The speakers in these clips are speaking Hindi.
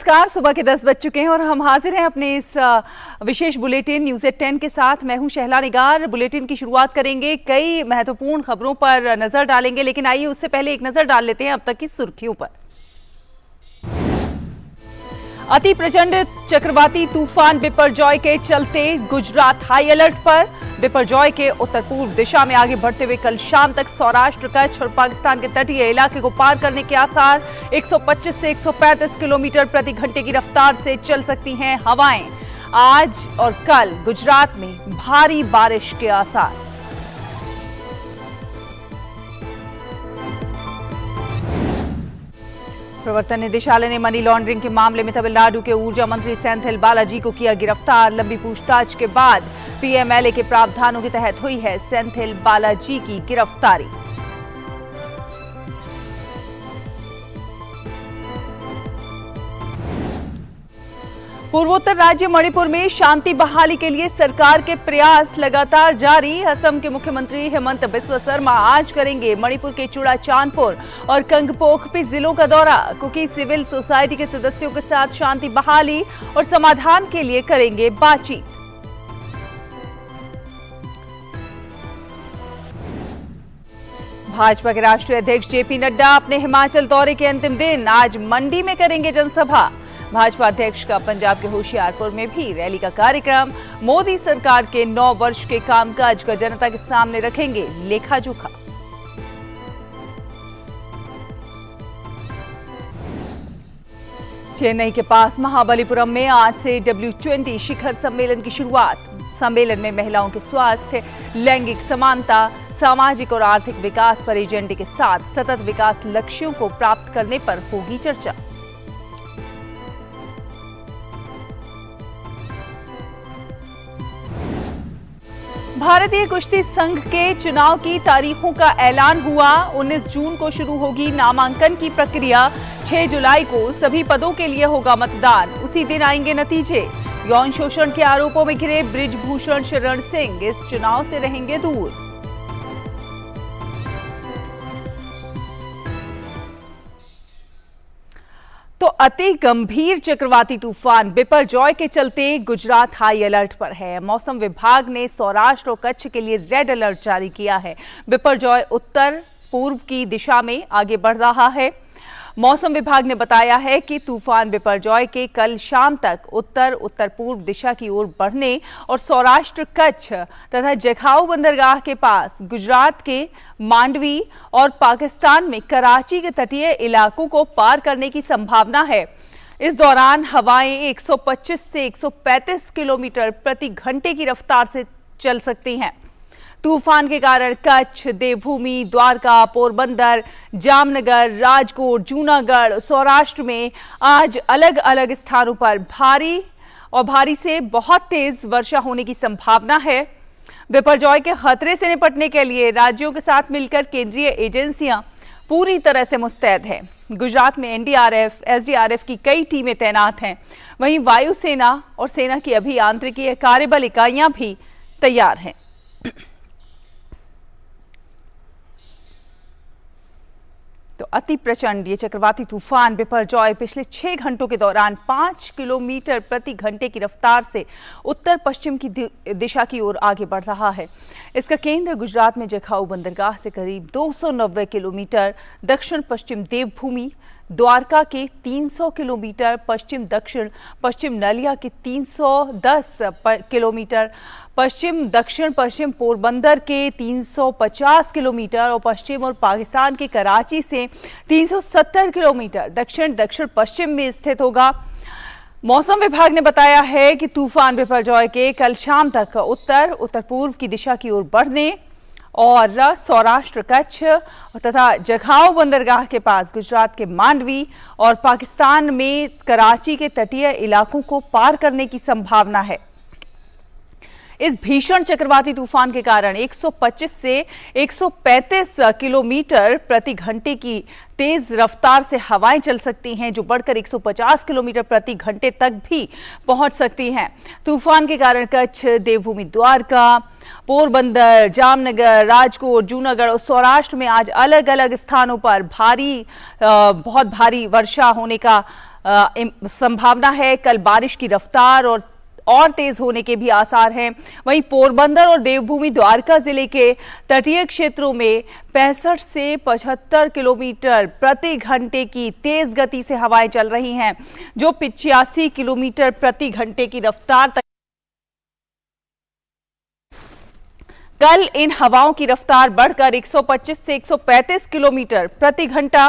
नमस्कार। सुबह के 10 बज चुके हैं और हम हाजिर हैं अपने इस विशेष बुलेटिन न्यूज एट 10 के साथ। मैं हूं शहला निगार। बुलेटिन की शुरुआत करेंगे, कई महत्वपूर्ण खबरों पर नजर डालेंगे, लेकिन आइए उससे पहले एक नजर डाल लेते हैं अब तक की सुर्खियों पर। अति प्रचंड चक्रवाती तूफान बिपरजॉय के चलते गुजरात हाई अलर्ट पर। बिपरजॉय के उत्तर पूर्व दिशा में आगे बढ़ते हुए कल शाम तक सौराष्ट्र, कच्छ और पाकिस्तान के तटीय इलाके को पार करने के आसार। 125 से 135 किलोमीटर प्रति घंटे की रफ्तार से चल सकती हैं हवाएं। आज और कल गुजरात में भारी बारिश के आसार। प्रवर्तन निदेशालय ने मनी लॉन्ड्रिंग के मामले में तमिलनाडु के ऊर्जा मंत्री सेंथिल बालाजी को किया गिरफ्तार। लंबी पूछताछ के बाद पीएमएलए के प्रावधानों के तहत हुई है सेंथिल बालाजी की गिरफ्तारी। पूर्वोत्तर राज्य मणिपुर में शांति बहाली के लिए सरकार के प्रयास लगातार जारी। असम के मुख्यमंत्री हेमंत बिस्वा शर्मा आज करेंगे मणिपुर के चुड़ाचांदपुर और कंगपोकपी जिलों का दौरा। कुकी सिविल सोसाइटी के सदस्यों के साथ शांति बहाली और समाधान के लिए करेंगे बातचीत। भाजपा के राष्ट्रीय अध्यक्ष जेपी नड्डा अपने हिमाचल दौरे के अंतिम दिन आज मंडी में करेंगे जनसभा। भाजपा अध्यक्ष का पंजाब के होशियारपुर में भी रैली का कार्यक्रम। मोदी सरकार के 9 वर्ष के कामकाज का जनता के सामने रखेंगे लेखा जोखा। चेन्नई के पास महाबलीपुरम में आज से W20 शिखर सम्मेलन की शुरुआत। सम्मेलन में महिलाओं के स्वास्थ्य, लैंगिक समानता, सामाजिक और आर्थिक विकास पर एजेंडे के साथ सतत विकास लक्ष्यों को प्राप्त करने पर होगी चर्चा। भारतीय कुश्ती संघ के चुनाव की तारीखों का ऐलान हुआ। 19 जून को शुरू होगी नामांकन की प्रक्रिया। 6 जुलाई को सभी पदों के लिए होगा मतदान। उसी दिन आएंगे नतीजे। यौन शोषण के आरोपों में घिरे बृजभूषण शरण सिंह इस चुनाव से रहेंगे दूर। तो अति गंभीर चक्रवाती तूफान बिपरजॉय के चलते गुजरात हाई अलर्ट पर है। मौसम विभाग ने सौराष्ट्र और कच्छ के लिए रेड अलर्ट जारी किया है। बिपरजॉय उत्तर पूर्व की दिशा में आगे बढ़ रहा है। मौसम विभाग ने बताया है कि तूफान बिपरजॉय के कल शाम तक उत्तर पूर्व दिशा की ओर बढ़ने और सौराष्ट्र, कच्छ तथा जखाऊ बंदरगाह के पास गुजरात के मांडवी और पाकिस्तान में कराची के तटीय इलाकों को पार करने की संभावना है। इस दौरान हवाएं 125 से 135 किलोमीटर प्रति घंटे की रफ्तार से चल सकती हैं। तूफान के कारण कच्छ, देवभूमि, द्वारका, पोरबंदर, जामनगर, राजकोट, जूनागढ़, सौराष्ट्र में आज अलग अलग स्थानों पर भारी से बहुत तेज वर्षा होने की संभावना है। बिपरजॉय के खतरे से निपटने के लिए राज्यों के साथ मिलकर केंद्रीय एजेंसियां पूरी तरह से मुस्तैद हैं। गुजरात में एनडीआरएफ, एसडीआरएफ की कई टीमें तैनात हैं। वहीं वायुसेना और सेना की अभियांत्रिकी कार्यबल इकाइयां भी तैयार हैं। तो अति प्रचंड ये चक्रवाती तूफान बिपरजॉय पिछले 6 घंटों के दौरान 5 किलोमीटर प्रति घंटे की रफ्तार से उत्तर पश्चिम की दिशा की ओर आगे बढ़ रहा है। इसका केंद्र गुजरात में जखाऊ बंदरगाह से करीब 290 किलोमीटर दक्षिण पश्चिम देवभूमि, द्वारका के 300 किलोमीटर पश्चिम दक्षिण पश्चिम, नलिया के 310 किलोमीटर पश्चिम दक्षिण पश्चिम, पोरबंदर के 350 किलोमीटर और पश्चिम और पाकिस्तान के कराची से 370 किलोमीटर दक्षिण पश्चिम में स्थित होगा। मौसम विभाग ने बताया है कि तूफान बिपरजॉय के कल शाम तक उत्तर पूर्व की दिशा की ओर बढ़ने और सौराष्ट्र, कच्छ तथा जखाऊ बंदरगाह के पास गुजरात के मांडवी और पाकिस्तान में कराची के तटीय इलाकों को पार करने की संभावना है। इस भीषण चक्रवाती तूफान के कारण 125 से 135 किलोमीटर प्रति घंटे की तेज रफ्तार से हवाएं चल सकती हैं, जो बढ़कर 150 किलोमीटर प्रति घंटे तक भी पहुंच सकती हैं। तूफान के कारण कच्छ, देवभूमि, द्वारका, पोरबंदर, जामनगर, राजकोट, जूनागढ़ और सौराष्ट्र में आज अलग अलग स्थानों पर बहुत भारी वर्षा होने का संभावना है। कल बारिश की रफ्तार और तेज होने के भी आसार हैं। वहीं पोरबंदर और देवभूमि द्वारका जिले के तटीय क्षेत्रों में 65 से 75 किलोमीटर प्रति घंटे की तेज गति से हवाएं चल रही हैं, जो 85 किलोमीटर प्रति घंटे की रफ्तार तक। कल इन हवाओं की रफ्तार बढ़कर 125 से 135 किलोमीटर प्रति घंटा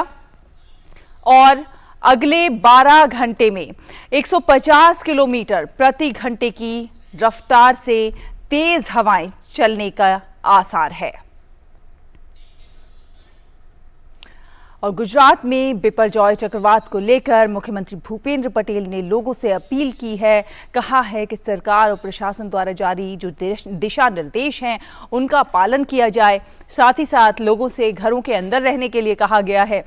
और अगले 12 घंटे में 150 किलोमीटर प्रति घंटे की रफ्तार से तेज हवाएं चलने का आसार है। और गुजरात में बिपरजॉय चक्रवात को लेकर मुख्यमंत्री भूपेंद्र पटेल ने लोगों से अपील की है। कहा है कि सरकार और प्रशासन द्वारा जारी जो दिशा निर्देश हैं उनका पालन किया जाए। साथ ही साथ लोगों से घरों के अंदर रहने के लिए कहा गया है।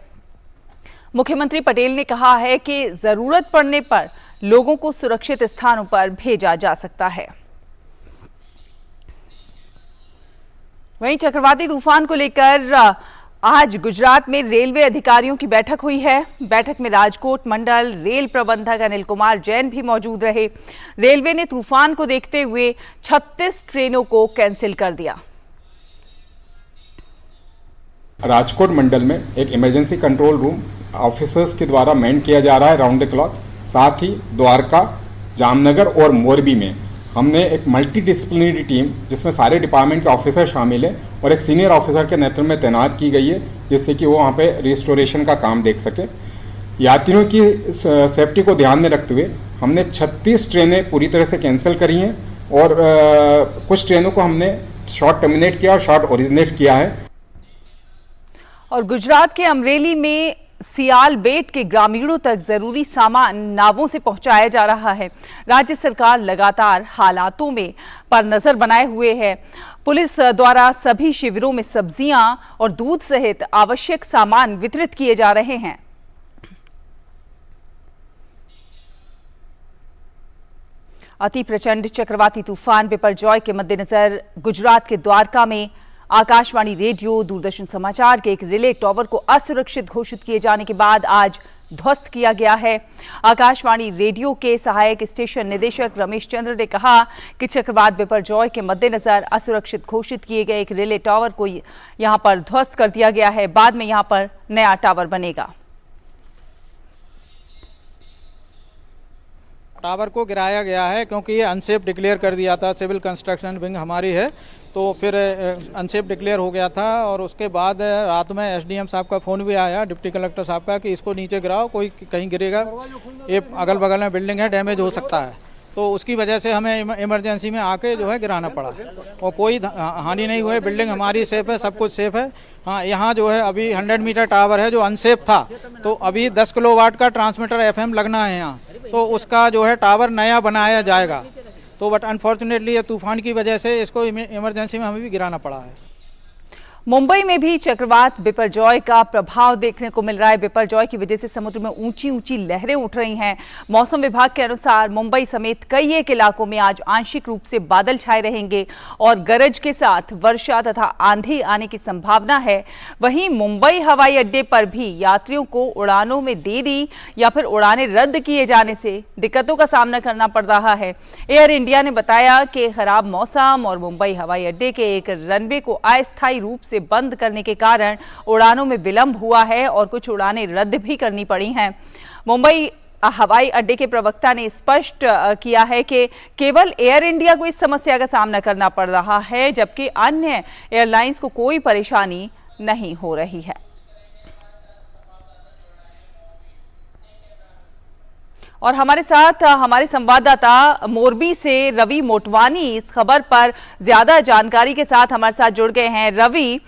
मुख्यमंत्री पटेल ने कहा है कि जरूरत पड़ने पर लोगों को सुरक्षित स्थानों पर भेजा जा सकता है। वहीं चक्रवाती तूफान को लेकर आज गुजरात में रेलवे अधिकारियों की बैठक हुई है। बैठक में राजकोट मंडल रेल प्रबंधक अनिल कुमार जैन भी मौजूद रहे। रेलवे ने तूफान को देखते हुए 36 ट्रेनों को कैंसिल कर दिया। राजकोट मंडल में एक इमरजेंसी कंट्रोल रूम ऑफिसर्स के द्वारा मैन किया जा रहा है राउंड द क्लॉक। साथ ही द्वारका, जामनगर और मोरबी में हमने एक मल्टी डिसिप्लिनरी टीम जिसमें सारे डिपार्टमेंट के ऑफिसर शामिल हैं और एक सीनियर ऑफिसर के नेतृत्व में तैनात की गई है, जिससे कि वो वहाँ पे रिस्टोरेशन का काम देख सके। यात्रियों की सेफ्टी को ध्यान में रखते हुए हमने 36 ट्रेनें पूरी तरह से कैंसिल करी हैं और कुछ ट्रेनों को हमने शॉर्ट टर्मिनेट किया और शॉर्ट ओरिजिनेट किया है। और गुजरात के अमरेली में सियालबेट के ग्रामीणों तक जरूरी सामान नावों से पहुंचाया जा रहा है। राज्य सरकार लगातार हालातों में पर नजर बनाए हुए है। पुलिस द्वारा सभी शिविरों में सब्जियां और दूध सहित आवश्यक सामान वितरित किए जा रहे हैं। अति प्रचंड चक्रवाती तूफान बिपरजॉय के मद्देनजर गुजरात के द्वारका में आकाशवाणी रेडियो, दूरदर्शन समाचार के एक रिले टॉवर को असुरक्षित घोषित किए जाने के बाद आज ध्वस्त किया गया है। आकाशवाणी रेडियो के सहायक स्टेशन निदेशक रमेश चंद्र ने कहा कि चक्रवात बिपरजॉय के मद्देनजर असुरक्षित घोषित किए गए एक रिले टॉवर को यहां पर ध्वस्त कर दिया गया है। बाद में यहां पर नया टावर बनेगा। टावर को गिराया गया है क्योंकि ये अनसेफ डिक्लेयर कर दिया था। सिविल कंस्ट्रक्शन विंग हमारी है, तो फिर अनसेफ डिक्लेयर हो गया था। और उसके बाद रात में एसडीएम साहब का फ़ोन भी आया, डिप्टी कलेक्टर साहब का, कि इसको नीचे गिराओ, कोई कहीं गिरेगा, ये अगल बगल में बिल्डिंग है, डैमेज हो सकता है। तो उसकी वजह से हमें इमरजेंसी में आके जो है गिराना पड़ा और कोई हानि नहीं हुई। बिल्डिंग हमारी सेफ है, सब कुछ सेफ है। हाँ, यहाँ जो है अभी 100 मीटर टावर है जो अनसेफ था, तो अभी 10 किलोवाट का ट्रांसमीटर एफएम लगना है यहाँ, तो उसका जो है टावर नया बनाया जाएगा। तो बट अनफॉर्चुनेटली ये तूफान की वजह से इसको इमरजेंसी में हमें भी गिराना पड़ा है। मुंबई में भी चक्रवात बिपरजॉय का प्रभाव देखने को मिल रहा है। बिपरजॉय की वजह से समुद्र में ऊंची ऊंची लहरें उठ रही हैं। मौसम विभाग के अनुसार मुंबई समेत कई एक इलाकों में आज आंशिक रूप से बादल छाए रहेंगे और गरज के साथ वर्षा तथा आंधी आने की संभावना है। वहीं मुंबई हवाई अड्डे पर भी यात्रियों को उड़ानों में देरी या फिर उड़ानें रद्द किए जाने से दिक्कतों का सामना करना पड़ रहा है। एयर इंडिया ने बताया कि खराब मौसम और मुंबई हवाई अड्डे के एक रनवे को अस्थायी रूप से बंद करने के कारण उड़ानों में विलंब हुआ है और कुछ उड़ानें रद्द भी करनी पड़ी हैं। मुंबई हवाई अड्डे के प्रवक्ता ने स्पष्ट किया है कि केवल एयर इंडिया को इस समस्या का सामना करना पड़ रहा है, जबकि अन्य एयरलाइंस को कोई परेशानी नहीं हो रही है। और हमारे साथ हमारे संवाददाता मोरबी से रवि मोटवानी इस खबर पर ज्यादा जानकारी के साथ हमारे साथ जुड़ गए हैं। रवि,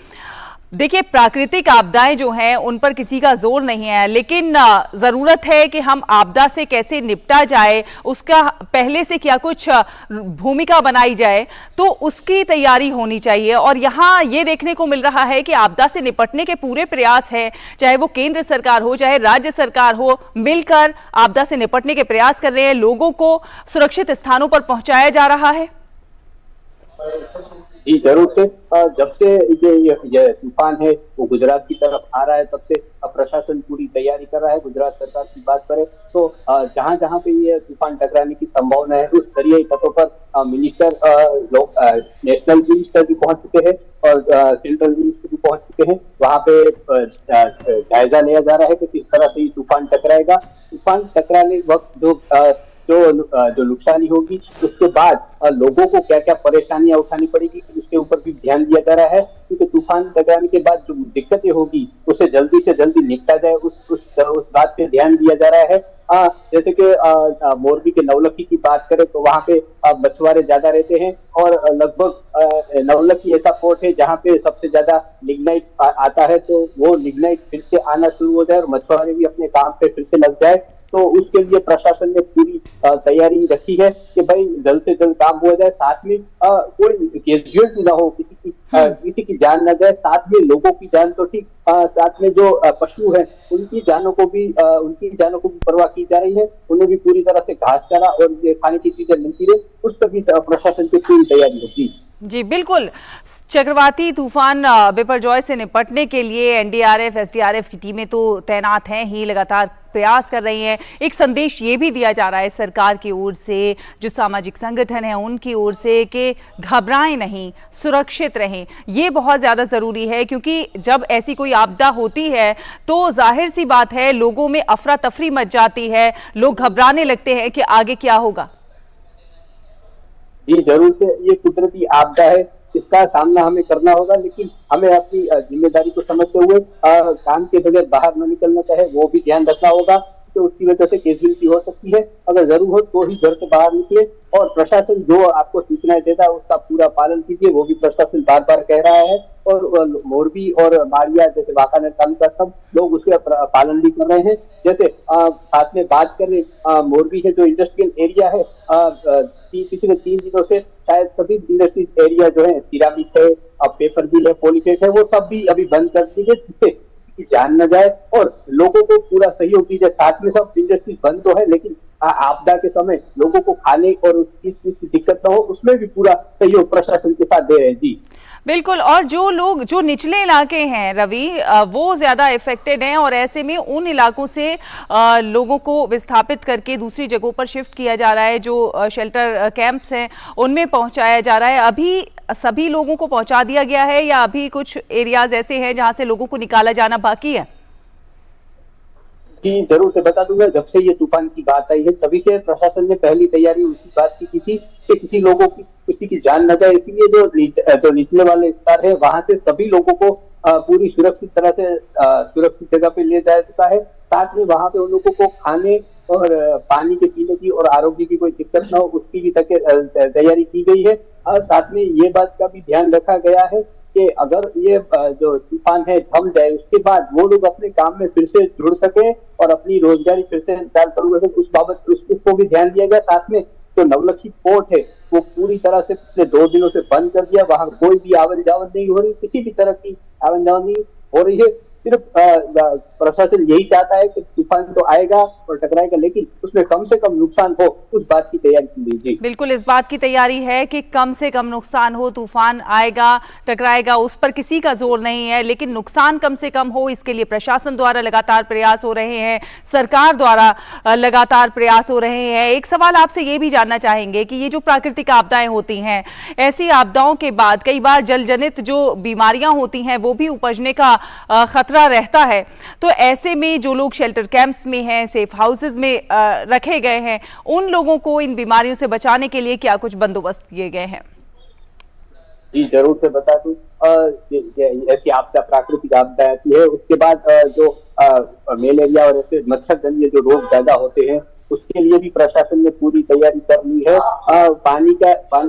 देखिए, प्राकृतिक आपदाएं जो हैं उन पर किसी का जोर नहीं है, लेकिन जरूरत है कि हम आपदा से कैसे निपटा जाए, उसका पहले से क्या कुछ भूमिका बनाई जाए, तो उसकी तैयारी होनी चाहिए। और यहाँ ये देखने को मिल रहा है कि आपदा से निपटने के पूरे प्रयास है, चाहे वो केंद्र सरकार हो चाहे राज्य सरकार हो, मिलकर आपदा से निपटने के प्रयास कर रहे हैं। लोगों को सुरक्षित स्थानों पर पहुंचाया जा रहा है। जी जरूर से जब से ये तूफान है वो गुजरात की तरफ आ रहा है, तब से प्रशासन पूरी तैयारी कर रहा है। गुजरात सरकार की बात करें तो जहां जहां पे ये तूफान टकराने की संभावना है उस दरियाई तटों पर मिनिस्टर नेशनल मिनिस्टर भी पहुंच चुके हैं और सेंट्रल मिनिस्टर भी पहुंच चुके हैं। वहां पे जायजा लिया जा रहा है कि किस तरह से ये तूफान टकराएगा। तूफान टकराने वक्त जो नुकसानी होगी उसके बाद लोगों को क्या क्या परेशानियां उठानी पड़ेगी उसके ऊपर भी ध्यान दिया जा रहा है, क्योंकि तूफान टकराने के बाद जो दिक्कतें होगी उसे जल्दी से जल्दी निपटा जाए उस बात पे ध्यान दिया जा रहा है। जैसे कि मोरबी के नवलखी की बात करें तो वहां पे मछुआरे ज्यादा रहते हैं और लगभग नवलखी ऐसा पोर्ट है जहां पे सबसे ज्यादा लिग्नाइट आता है, तो वो लिग्नाइट फिर से आना शुरू हो जाए और मछुआरे भी अपने काम पे फिर से लग जाए। तो उसके लिए प्रशासन ने पूरी तैयारी रखी है कि भाई जल्द से जल्द काम हो जाए, साथ में कोई कैजुअलिटी ना हो, किसी की जान ना जाए, साथ में लोगों की जान तो ठीक, साथ में जो पशु हैं उनकी जानों को भी परवाह की जा रही है, उन्हें भी पूरी तरह से घास चारा और ये खाने की चीजें मिलती रहे, उस पर भी प्रशासन की पूरी तैयारी होगी। जी बिल्कुल। चक्रवाती तूफान बिपरजॉय से निपटने के लिए एनडीआरएफ, एसडीआरएफ की टीमें तो तैनात हैं ही, लगातार प्रयास कर रही हैं। एक संदेश ये भी दिया जा रहा है सरकार की ओर से, जो सामाजिक संगठन है उनकी ओर से, कि घबराएं नहीं, सुरक्षित रहें। ये बहुत ज़्यादा ज़रूरी है, क्योंकि जब ऐसी कोई आपदा होती है तो जाहिर सी बात है लोगों में अफरा तफरी मच जाती है, लोग घबराने लगते हैं कि आगे क्या होगा। जी जरूर से, ये कुदरती आपदा है, इसका सामना हमें करना होगा, लेकिन हमें अपनी जिम्मेदारी को समझते हुए काम के बगैर बाहर न निकलना चाहे वो भी ध्यान रखना होगा, तो उसकी वजह से कैजुअलिटी हो सकती है। अगर जरूर हो तो ही घर से बाहर निकले और प्रशासन जो आपको सूचनाएं देता है उसका पूरा पालन कीजिए, वो भी प्रशासन बार बार कह रहा है। और मोरबी और मारिया जैसे वाकानेर तालुका सब लोग उसके पालन भी कर रहे हैं। जैसे साथ में बात करें मोरबी है जो इंडस्ट्रियल एरिया है, पिछले 3 दिनों से शायद सभी इंडस्ट्रियल एरिया जो है, सिरामिक है, पेपर मिल है, पॉलीटेक है, वो सब भी अभी बंद कर दी है, जिससे की जान न जाए और लोगों को पूरा सहयोग दीजिए। साथ में सब इंडस्ट्री बंद तो है, लेकिन आपदा के समय लोगों को खाने और उसकी दिक्कत न हो, उसमें भी पूरा सहयोग प्रशासन के साथ दे रहे हैं। जी बिल्कुल। और जो लोग जो निचले इलाके हैं रवि, वो ज़्यादा इफेक्टेड हैं और ऐसे में उन इलाकों से लोगों को विस्थापित करके दूसरी जगहों पर शिफ्ट किया जा रहा है, जो शेल्टर कैंप्स हैं उनमें पहुंचाया जा रहा है। अभी सभी लोगों को पहुंचा दिया गया है या अभी कुछ एरियाज ऐसे हैं जहां से लोगों को निकाला जाना बाकी है? जी जरूर से बता दूंगा, जब से ये तूफान की बात आई है तभी से प्रशासन ने पहली तैयारी उसी बात की थी कि किसी की जान न जाए, इसलिए जो निचले वाले विस्तार है वहां से सभी लोगों को पूरी सुरक्षित तरह से सुरक्षित जगह पे ले जाया चुका है। साथ में वहां पे उन लोगों को खाने और पानी के पीने की और आरोग्य की कोई दिक्कत न हो, उसकी भी तैयारी की गई है। और साथ में ये बात का भी ध्यान रखा गया है कि अगर ये जो तूफान है थम जाए उसके बाद वो लोग अपने काम में फिर से जुड़ सके और अपनी रोजगारी फिर से चालू कर सके, उस बाबत उसको भी ध्यान दिया गया। साथ में जो नवलखी पोर्ट है वो पूरी तरह से पिछले 2 दिनों से बंद कर दिया, वहां कोई भी आवन जावन नहीं हो रही, किसी भी तरह की आवन जावन नहीं हो रही है। सिर्फ प्रशासन यही चाहता है कि तूफान तो आएगा और टकराएगा, लेकिन उसमें कम से कम नुकसान हो, उस बात की तैयारी की लीजिए। बिल्कुल, इस बात की तैयारी है कि कम से कम नुकसान हो, तूफान आएगा टकराएगा उस पर किसी का जोर नहीं है, लेकिन नुकसान कम से कम हो इसके लिए प्रशासन द्वारा लगातार प्रयास हो रहे हैं, सरकार द्वारा लगातार प्रयास हो रहे हैं। एक सवाल आपसे ये भी जानना चाहेंगे कि ये जो प्राकृतिक आपदाएं होती हैं, ऐसी आपदाओं के बाद कई बार जल जनित जो बीमारियां होती हैं वो भी उपजने का खतरा रहता है, तो ऐसे में जो लोग शेल्टर कैंप्स में हैं, सेफ हाउसेज में रखे गए हैं, उन लोगों को इन बीमारियों से बचाने के लिए क्या कुछ बंदोबस्त किए गए हैं? जी जरूर से बता दूं, ऐसी आपदा प्राकृतिक आपदा आती है उसके बाद जो मलेरिया और ऐसे मच्छर जन्य जो रोग पैदा होते हैं उसके लिए भी प्रशासन ने पूरी तैयारी कर ली है। पानी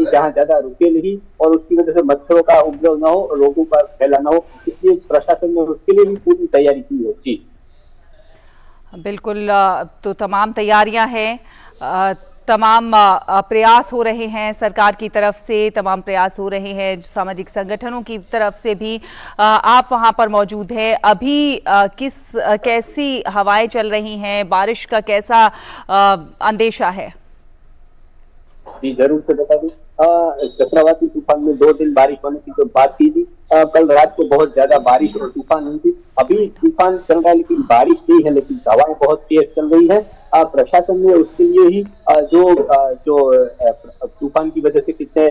जहाँ ज्यादा रुके नहीं और उसकी वजह से मच्छरों का उपद्रव न हो, रोगों का फैलाना हो, इसलिए प्रशासन ने उसके लिए भी पूरी तैयारी की है। जी बिल्कुल, तो तमाम तैयारियां हैं, तमाम प्रयास हो रहे हैं सरकार की तरफ से, तमाम प्रयास हो रहे हैं सामाजिक संगठनों की तरफ से भी। आप वहां पर मौजूद हैं, अभी कैसी हवाएं चल रही हैं, बारिश का कैसा अंदेशा है? जी जरूर से बता दूं, चक्रवाती तूफान में 2 दिन बारिश होने की जो बात की थी, कल रात को बहुत ज्यादा बारिश और तूफान हुई थी। अभी तूफान चल रहा है लेकिन बारिश नहीं है, लेकिन हवाएं बहुत तेज चल रही है। प्रशासन ने उसके लिए ही जो तूफान की वजह से कितने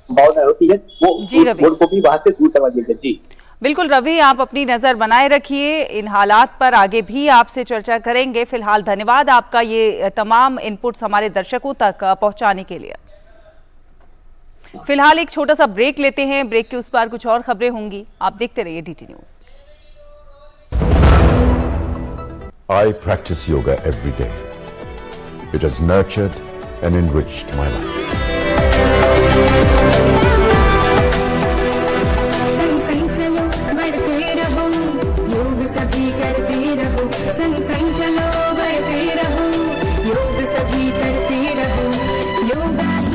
संभावना होती है वो रोड को भी वहां से दूर करवा दिया। जी बिल्कुल रवि, आप अपनी नजर बनाए रखिए, इन हालात पर आगे भी आपसे चर्चा करेंगे। फिलहाल धन्यवाद आपका ये तमाम इनपुट्स हमारे दर्शकों तक पहुंचाने के लिए। फिलहाल एक छोटा सा ब्रेक लेते हैं, ब्रेक के उस पार कुछ और खबरें होंगी, आप देखते रहिए DT news. I practice yoga every day. It has nurtured and enriched my life. संग संग चलो बढ़ते रहो, योग सभी करते रहो। संग संग चलो बढ़ते रहो, योग सभी करते रहो।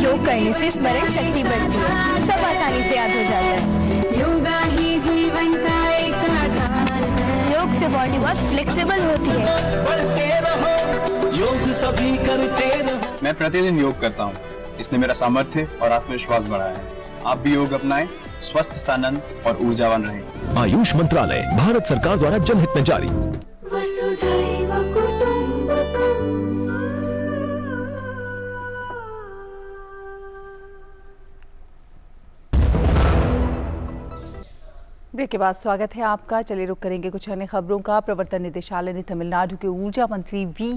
योग करने से स्मरण शक्ति बढ़ती है, सब आसानी से याद हो जाता है। योगा ही जीवन का एक आधार है। योग से बॉडी बहुत फ्लेक्सिबल होती है। बढ़ते रहो, योग सभी करते रहो। मैं प्रतिदिन योग करता हूँ, इसने मेरा सामर्थ्य और आत्मविश्वास बढ़ाया है। आप भी योग अपनाएं, स्वस्थ, सानंद और ऊर्जावान रहें। आयुष मंत्रालय, भारत सरकार द्वारा जनहित में जारी। वसुधैव कुटुंबकम्। ब्रेक के बाद स्वागत है आपका। चलिए रुक करेंगे कुछ अन्य खबरों का। प्रवर्तन निदेशालय ने तमिलनाडु के ऊर्जा मंत्री वी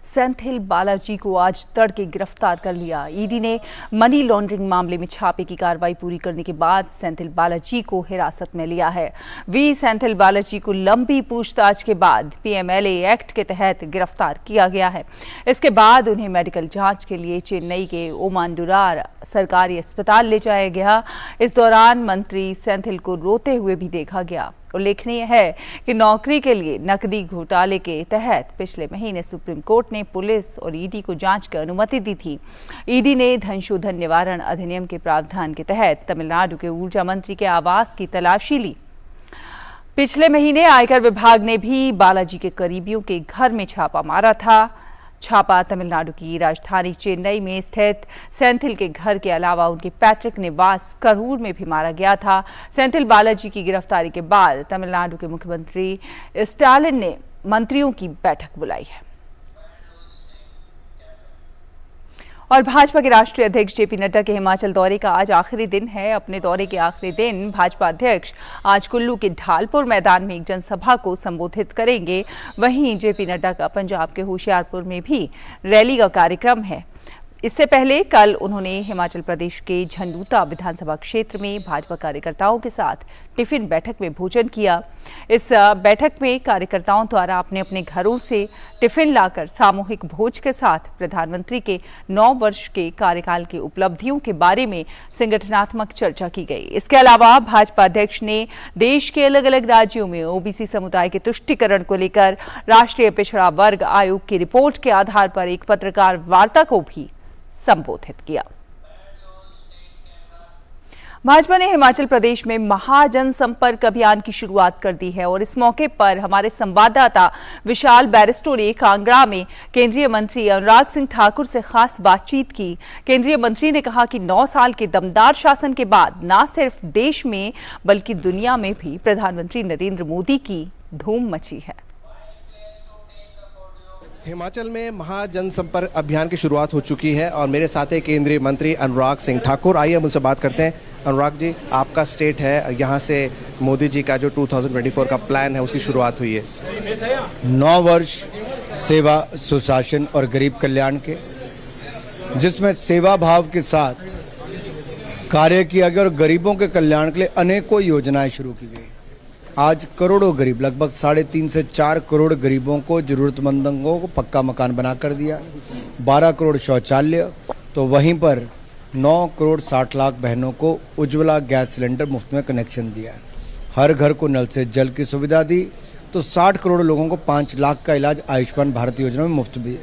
सेंथिल बालाजी को आज तड़के गिरफ्तार कर लिया। ईडी ने मनी लॉन्ड्रिंग मामले में छापे की कार्रवाई पूरी करने के बाद सेंथिल बालाजी को हिरासत में लिया है। वी सेंथिल बालाजी को लंबी पूछताछ के बाद PMLA एक्ट के तहत गिरफ्तार किया गया है। इसके बाद उन्हें मेडिकल जांच के लिए चेन्नई के ओमांडुरार सरकारी अस्पताल ले जाया गया। इस दौरान मंत्री सेंथिल को रोते हुए भी देखा गया। उल्लेखनीय है कि नौकरी के लिए नकदी घोटाले के तहत पिछले महीने सुप्रीम कोर्ट ने पुलिस और ईडी को जांच की अनुमति दी थी। ईडी ने धन शोधन निवारण अधिनियम के प्रावधान के तहत तमिलनाडु के ऊर्जा मंत्री के आवास की तलाशी ली। पिछले महीने आयकर विभाग ने भी बालाजी के करीबियों के घर में छापा मारा था। छापा तमिलनाडु की राजधानी चेन्नई में स्थित सेंथिल के घर के अलावा उनके पैतृक निवास करूर में भी मारा गया था। सेंथिल बालाजी की गिरफ्तारी के बाद तमिलनाडु के मुख्यमंत्री स्टालिन ने मंत्रियों की बैठक बुलाई है। और भाजपा के राष्ट्रीय अध्यक्ष JP नड्डा के हिमाचल दौरे का आज आखिरी दिन है। अपने दौरे के आखिरी दिन भाजपा अध्यक्ष आज कुल्लू के ढालपुर मैदान में एक जनसभा को संबोधित करेंगे। वहीं JP नड्डा का पंजाब के होशियारपुर में भी रैली का कार्यक्रम है। इससे पहले कल उन्होंने हिमाचल प्रदेश के झंडूता विधानसभा क्षेत्र में भाजपा कार्यकर्ताओं के साथ टिफिन बैठक में भोजन किया। इस बैठक में कार्यकर्ताओं द्वारा अपने अपने घरों से टिफिन लाकर सामूहिक भोज के साथ प्रधानमंत्री के 9 वर्ष के कार्यकाल की उपलब्धियों के बारे में संगठनात्मक चर्चा की गई। इसके अलावा भाजपा अध्यक्ष ने देश के अलग अलग राज्यों में OBC समुदाय के तुष्टीकरण को लेकर राष्ट्रीय पिछड़ा वर्ग आयोग की रिपोर्ट के आधार पर एक पत्रकार वार्ता को भी संबोधित किया। भाजपा ने हिमाचल प्रदेश में महाजन संपर्क अभियान की शुरुआत कर दी है और इस मौके पर हमारे संवाददाता विशाल बैरिस्टो ने कांगड़ा में केंद्रीय मंत्री अनुराग सिंह ठाकुर से खास बातचीत की। केंद्रीय मंत्री ने कहा कि 9 साल के दमदार शासन के बाद न सिर्फ देश में बल्कि दुनिया में भी प्रधानमंत्री नरेंद्र मोदी की धूम मची है। हिमाचल में महाजनसंपर्क अभियान की शुरुआत हो चुकी है और मेरे साथ है केंद्रीय मंत्री अनुराग सिंह ठाकुर। आइए हम उनसे बात करते हैं। अनुराग जी, आपका स्टेट है, यहाँ से मोदी जी का जो 2024 का प्लान है उसकी शुरुआत हुई है। 9 वर्ष सेवा, सुशासन और गरीब कल्याण के, जिसमें सेवा भाव के साथ कार्य किया गया और गरीबों के कल्याण के लिए अनेकों योजनाएं शुरू की गई। आज करोड़ों गरीब, लगभग 3.5 से 4 करोड़ गरीबों को, जरूरतमंदों को पक्का मकान बना कर दिया। 12 करोड़ शौचालय, तो वहीं पर 9 करोड़ 60 लाख बहनों को उज्ज्वला गैस सिलेंडर मुफ्त में कनेक्शन दिया। हर घर को नल से जल की सुविधा दी, तो 60 करोड़ लोगों को 5 लाख का इलाज आयुष्मान भारत योजना में मुफ्त भी।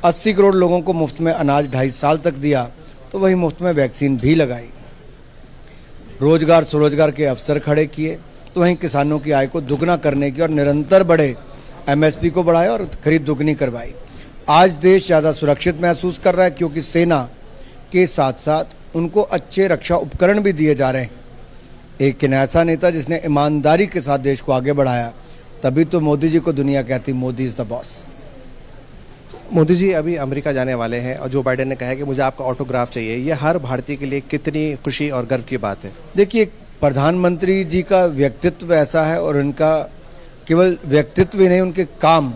80 करोड़ लोगों को मुफ्त में अनाज 2.5 साल तक दिया, तो वहीं मुफ्त में वैक्सीन भी लगाई। रोजगार स्वरोजगार के अवसर खड़े किए, तो वहीं किसानों की आय को दुगना करने की और निरंतर बढ़े MSP को बढ़ाया और खरीद दुगनी करवाई। आज देश ज़्यादा सुरक्षित महसूस कर रहा है क्योंकि सेना के साथ साथ उनको अच्छे रक्षा उपकरण भी दिए जा रहे हैं। एक ऐसा नेता जिसने ईमानदारी के साथ देश को आगे बढ़ाया तभी तो मोदी जी को दुनिया कहती Modi is the boss. Modi ji अभी अमेरिका जाने वाले हैं और जो बाइडेन ने कहा है कि मुझे आपका ऑटोग्राफ चाहिए, ये हर भारतीय के लिए कितनी खुशी और गर्व की बात है? देखिए, प्रधानमंत्री जी का व्यक्तित्व ऐसा है और उनका केवल व्यक्तित्व ही नहीं, उनके काम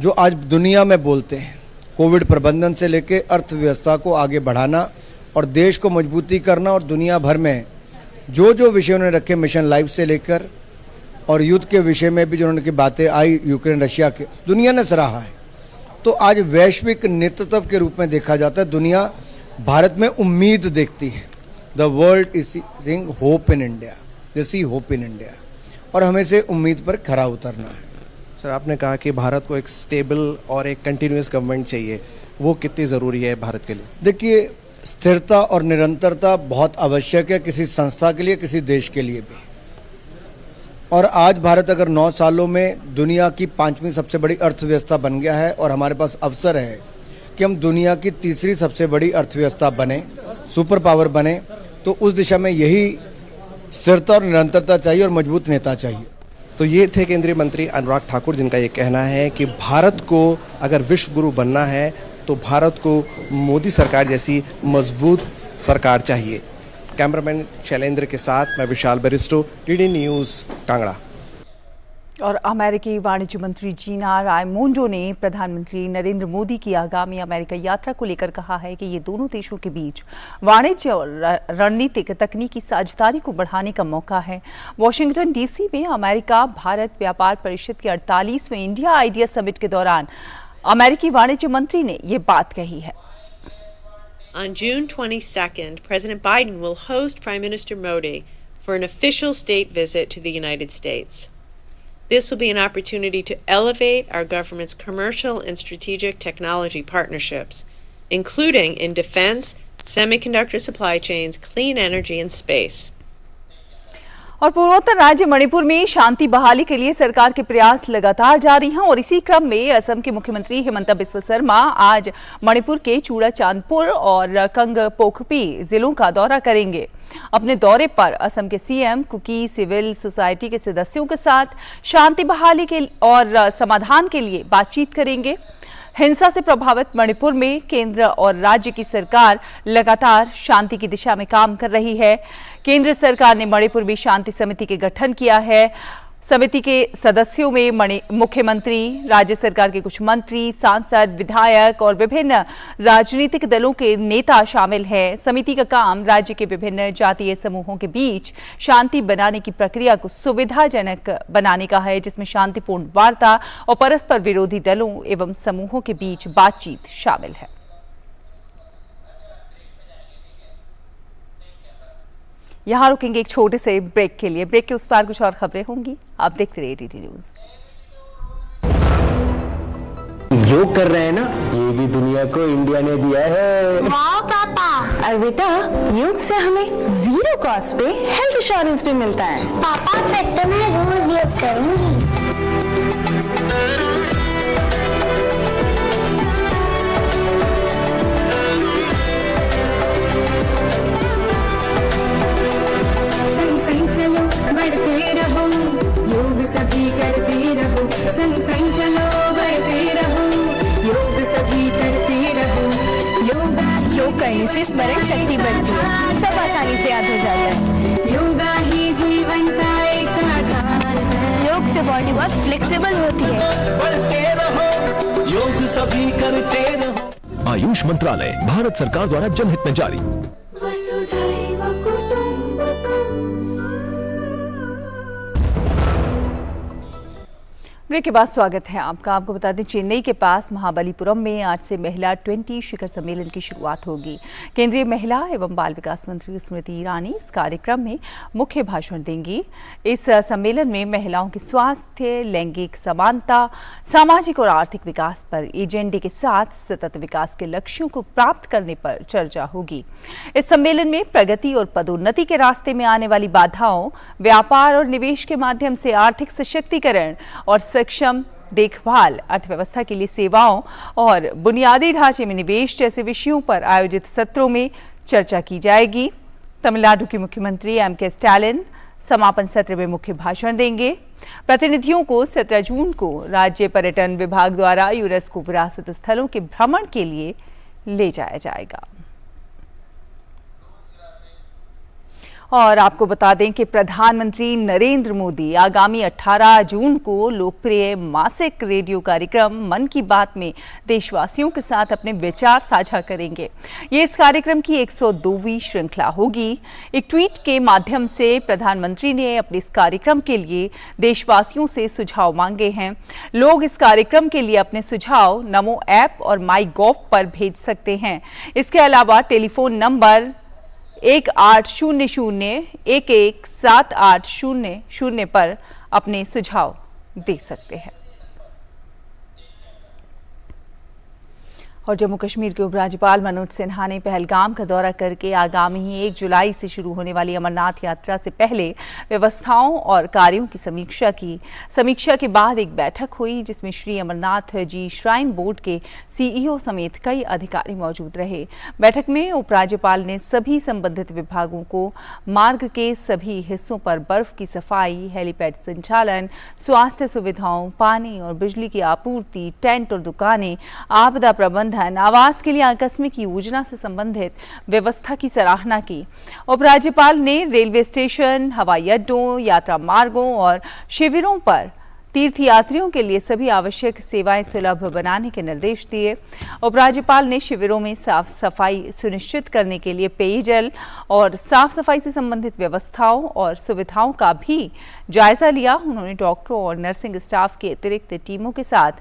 जो आज दुनिया में बोलते हैं, कोविड प्रबंधन से लेकर अर्थव्यवस्था को आगे बढ़ाना और देश को मजबूती करना, और दुनिया भर में जो जो विषय उन्होंने रखे, मिशन लाइफ से लेकर और युद्ध के विषय में भी जो उनकी बातें आई यूक्रेन रशिया के, दुनिया ने सराहा है। तो आज वैश्विक नेतृत्व के रूप में देखा जाता है, दुनिया भारत में उम्मीद देखती है। The world is seeing hope in India, they see hope in India, और हमें से उम्मीद पर खरा उतरना है। सर, आपने कहा कि भारत को एक स्टेबल और एक कंटिन्यूस गवर्नमेंट चाहिए, वो कितनी ज़रूरी है भारत के लिए? देखिए, स्थिरता और निरंतरता बहुत आवश्यक है किसी संस्था के लिए, किसी देश के लिए भी। और आज भारत अगर 9 सालों में दुनिया की 5वीं सबसे बड़ी अर्थव्यवस्था बन गया है और हमारे पास अवसर है कि हम दुनिया की 3री सबसे बड़ी अर्थव्यवस्था बने, सुपर पावर बने, तो उस दिशा में यही स्थिरता और निरंतरता चाहिए और मजबूत नेता चाहिए। तो ये थे केंद्रीय मंत्री अनुराग ठाकुर, जिनका ये कहना है कि भारत को अगर विश्व गुरु बनना है तो भारत को मोदी सरकार जैसी मजबूत सरकार चाहिए। कैमरामैन शैलेंद्र के साथ मैं विशाल बेरिस्टो, डीडी न्यूज़, कांगड़ा। और अमेरिकी वाणिज्य मंत्री जीना रायमोंडो ने प्रधानमंत्री नरेंद्र मोदी की आगामी अमेरिका यात्रा को लेकर कहा है कि ये दोनों देशों के बीच वाणिज्य और रणनीतिक तकनीकी साझेदारी को बढ़ाने का मौका है। वॉशिंगटन डीसी में अमेरिका भारत व्यापार परिषद के 48वें इंडिया आइडिया समिट के दौरान अमेरिकी वाणिज्य मंत्री ने ये बात कही है। On June 22nd, President Biden will host Prime Minister Modi for an official state visit to the United States. This will be an opportunity to elevate our government's commercial and strategic technology partnerships, including in defense, semiconductor supply chains, clean energy, and space. और पूर्वोत्तर राज्य मणिपुर में शांति बहाली के लिए सरकार के प्रयास लगातार जारी हैं और इसी क्रम में असम के मुख्यमंत्री हिमंता बिस्वा शर्मा आज मणिपुर के चूड़ाचांदपुर और कंगपोकपी जिलों का दौरा करेंगे। अपने दौरे पर असम के सीएम कुकी सिविल सोसाइटी के सदस्यों के साथ शांति बहाली के और समाधान के लिए बातचीत करेंगे। हिंसा से प्रभावित मणिपुर में केंद्र और राज्य की सरकार लगातार शांति की दिशा में काम कर रही है। केंद्र सरकार ने मणिपुर में शांति समिति के गठन किया है। समिति के सदस्यों में मुख्यमंत्री, राज्य सरकार के कुछ मंत्री, सांसद, विधायक और विभिन्न राजनीतिक दलों के नेता शामिल हैं। समिति का काम राज्य के विभिन्न जातीय समूहों के बीच शांति बनाने की प्रक्रिया को सुविधाजनक बनाने का है, जिसमें शांतिपूर्ण वार्ता और परस्पर विरोधी दलों एवं समूहों के बीच बातचीत शामिल है। यहाँ रुकेंगे एक छोटे से ब्रेक के लिए। ब्रेक के उस पार कुछ और खबरें होंगी, आप देखते रहिए डीडी न्यूज़। योग कर रहे हैं ना, ये भी दुनिया को इंडिया ने दिया है। वाह पापा, अरे बेटा योग से हमें 0 कॉस्ट पे हेल्थ इंश्योरेंस भी मिलता है। पापा फिर तो मैं रोज योग करूंगी। बढ़ते रहो, योग सभी करते रहो, संग संग चलो बढ़ते रहो, योग सभी करते रहो। योग करने से स्मरण शक्ति बढ़ती है, सब आसानी से याद हो जाता है। योगा ही जीवन का एक आधार है। योग से बॉडी बहुत फ्लेक्सिबल होती है। बढ़ते रहो, योग सभी करते रहो। आयुष मंत्रालय, भारत सरकार द्वारा जनहित में जारी। ब्रेक के बाद स्वागत है आपका। आपको बता दें, चेन्नई के पास महाबलीपुरम में आज से महिला 20 शिखर सम्मेलन की शुरुआत होगी। केंद्रीय महिला एवं बाल विकास मंत्री स्मृति ईरानी इस कार्यक्रम में मुख्य भाषण देंगी। इस सम्मेलन में महिलाओं के स्वास्थ्य, लैंगिक समानता, सामाजिक और आर्थिक विकास पर एजेंडे के साथ सतत विकास के लक्ष्यों को प्राप्त करने पर चर्चा होगी। इस सम्मेलन में प्रगति और पदोन्नति के रास्ते में आने वाली बाधाओं, व्यापार और निवेश के माध्यम से आर्थिक सशक्तिकरण और सक्षम देखभाल, अर्थव्यवस्था के लिए सेवाओं और बुनियादी ढांचे में निवेश जैसे विषयों पर आयोजित सत्रों में चर्चा की जाएगी। तमिलनाडु के मुख्यमंत्री एम के स्टालिन, समापन सत्र में मुख्य भाषण देंगे। प्रतिनिधियों को 17 जून को राज्य पर्यटन विभाग द्वारा यूनेस्को विरासत स्थलों के भ्रमण के लिए ले जाया जाएगा। और आपको बता दें कि प्रधानमंत्री नरेंद्र मोदी आगामी 18 जून को लोकप्रिय मासिक रेडियो कार्यक्रम मन की बात में देशवासियों के साथ अपने विचार साझा करेंगे। ये इस कार्यक्रम की 102वीं श्रृंखला होगी। एक ट्वीट के माध्यम से प्रधानमंत्री ने अपने इस कार्यक्रम के लिए देशवासियों से सुझाव मांगे हैं। लोग इस कार्यक्रम के लिए अपने सुझाव नमो ऐप और माई गॉव पर भेज सकते हैं। इसके अलावा टेलीफोन नंबर 1800-117800 पर अपने सुझाव दे सकते हैं। और जम्मू कश्मीर के उपराज्यपाल मनोज सिन्हा ने पहलगाम का दौरा करके आगामी 1 जुलाई से शुरू होने वाली अमरनाथ यात्रा से पहले व्यवस्थाओं और कार्यों की समीक्षा की। समीक्षा के बाद एक बैठक हुई जिसमें श्री अमरनाथ जी श्राइन बोर्ड के सीईओ समेत कई अधिकारी मौजूद रहे। बैठक में उपराज्यपाल ने सभी संबंधित विभागों को मार्ग के सभी हिस्सों पर बर्फ की सफाई, हेलीपैड संचालन, स्वास्थ्य सुविधाओं, पानी और बिजली की आपूर्ति, टेंट और दुकानें, आपदा प्रबंधन, आवास के लिए आकस्मिक योजना से संबंधित व्यवस्था की सराहना की। उपराज्यपाल ने रेलवे स्टेशन, हवाई अड्डों, यात्रा मार्गों और शिविरों पर तीर्थयात्रियों के लिए सभी आवश्यक सेवाएं सुलभ बनाने के निर्देश दिए। उपराज्यपाल ने शिविरों में साफ सफाई सुनिश्चित करने के लिए पेयजल और साफ सफाई से संबंधित व्यवस्थाओं और सुविधाओं का भी जायजा लिया। उन्होंने डॉक्टरों और नर्सिंग स्टाफ की अतिरिक्त टीमों के साथ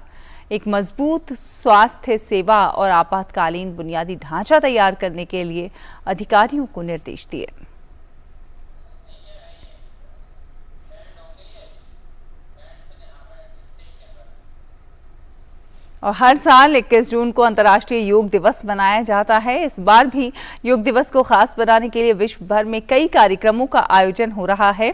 एक मजबूत स्वास्थ्य सेवा और आपातकालीन बुनियादी ढांचा तैयार करने के लिए अधिकारियों को निर्देश दिए। और हर साल 21 जून को अंतर्राष्ट्रीय योग दिवस मनाया जाता है। इस बार भी योग दिवस को खास बनाने के लिए विश्व भर में कई कार्यक्रमों का आयोजन हो रहा है।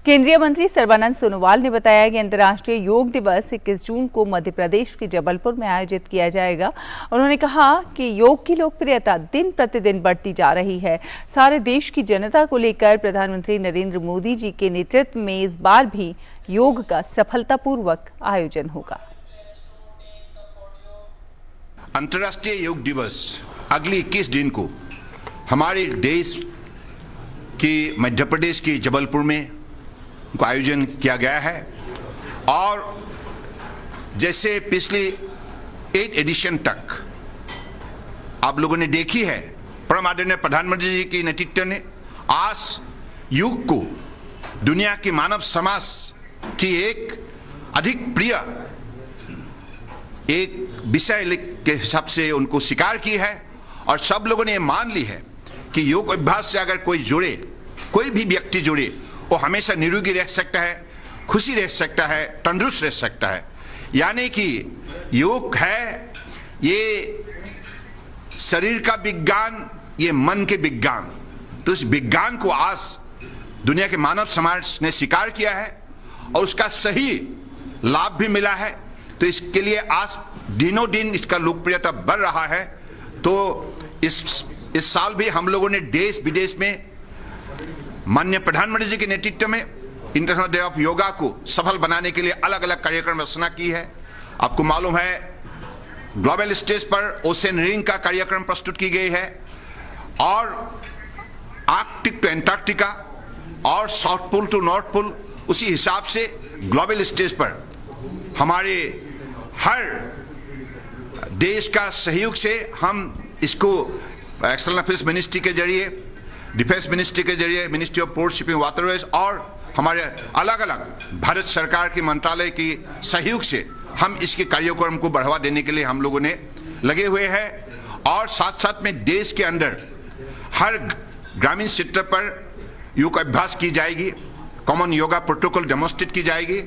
केंद्रीय मंत्री सर्बानंद सोनोवाल ने बताया कि अंतर्राष्ट्रीय योग दिवस 21 जून को मध्य प्रदेश के जबलपुर में आयोजित किया जाएगा। उन्होंने कहा कि योग की लोकप्रियता दिन प्रतिदिन बढ़ती जा रही है। सारे देश की जनता को लेकर प्रधानमंत्री नरेंद्र मोदी जी के नेतृत्व में इस बार भी योग का सफलतापूर्वक आयोजन होगा। अंतर्राष्ट्रीय योग दिवस अगली 21 जून को हमारे देश की मध्य प्रदेश के जबलपुर में उनका आयोजन किया गया है। और जैसे पिछले 8 एडिशन तक आप लोगों ने देखी है, परम आदरणीय प्रधानमंत्री जी के नेतृत्व ने आज योग को दुनिया के मानव समाज की एक अधिक प्रिय एक विषय के हिसाब से उनको स्वीकार की है। और सब लोगों ने मान ली है कि योग अभ्यास से अगर कोई जुड़े, कोई भी व्यक्ति जुड़े, वो हमेशा निरोगी रह सकता है, खुशी रह सकता है, तंदुरुस्त रह सकता है। यानी कि योग है ये शरीर का विज्ञान, ये मन के विज्ञान। तो इस विज्ञान को आज दुनिया के मानव समाज ने स्वीकार किया है और उसका सही लाभ भी मिला है। तो इसके लिए आज दिनों दिन इसका लोकप्रियता बढ़ रहा है। तो इस साल भी हम लोगों ने देश विदेश में माननीय प्रधानमंत्री जी के नेतृत्व में इंटरनेशनल डे ऑफ योगा को सफल बनाने के लिए अलग अलग कार्यक्रम रचना की है। आपको मालूम है ग्लोबल स्टेज पर ओशन रिंग का कार्यक्रम प्रस्तुत की गई है और आर्कटिक टू एंटार्क्टिका और south pole to north pole, उसी हिसाब से ग्लोबल स्टेज पर हमारे हर देश का सहयोग से हम इसको एक्सटर्नल अफेयर्स मिनिस्ट्री के जरिए, डिफेंस मिनिस्ट्री के जरिए, ministry of port shipping waterways और हमारे अलग अलग भारत सरकार के मंत्रालय की सहयोग से हम इसके कार्यक्रम को बढ़ावा देने के लिए हम लोगों ने लगे हुए हैं। और साथ साथ में देश के अंदर हर ग्रामीण क्षेत्र पर योग अभ्यास की जाएगी, कॉमन योगा प्रोटोकॉल डेमोन्स्ट्रेट की जाएगी।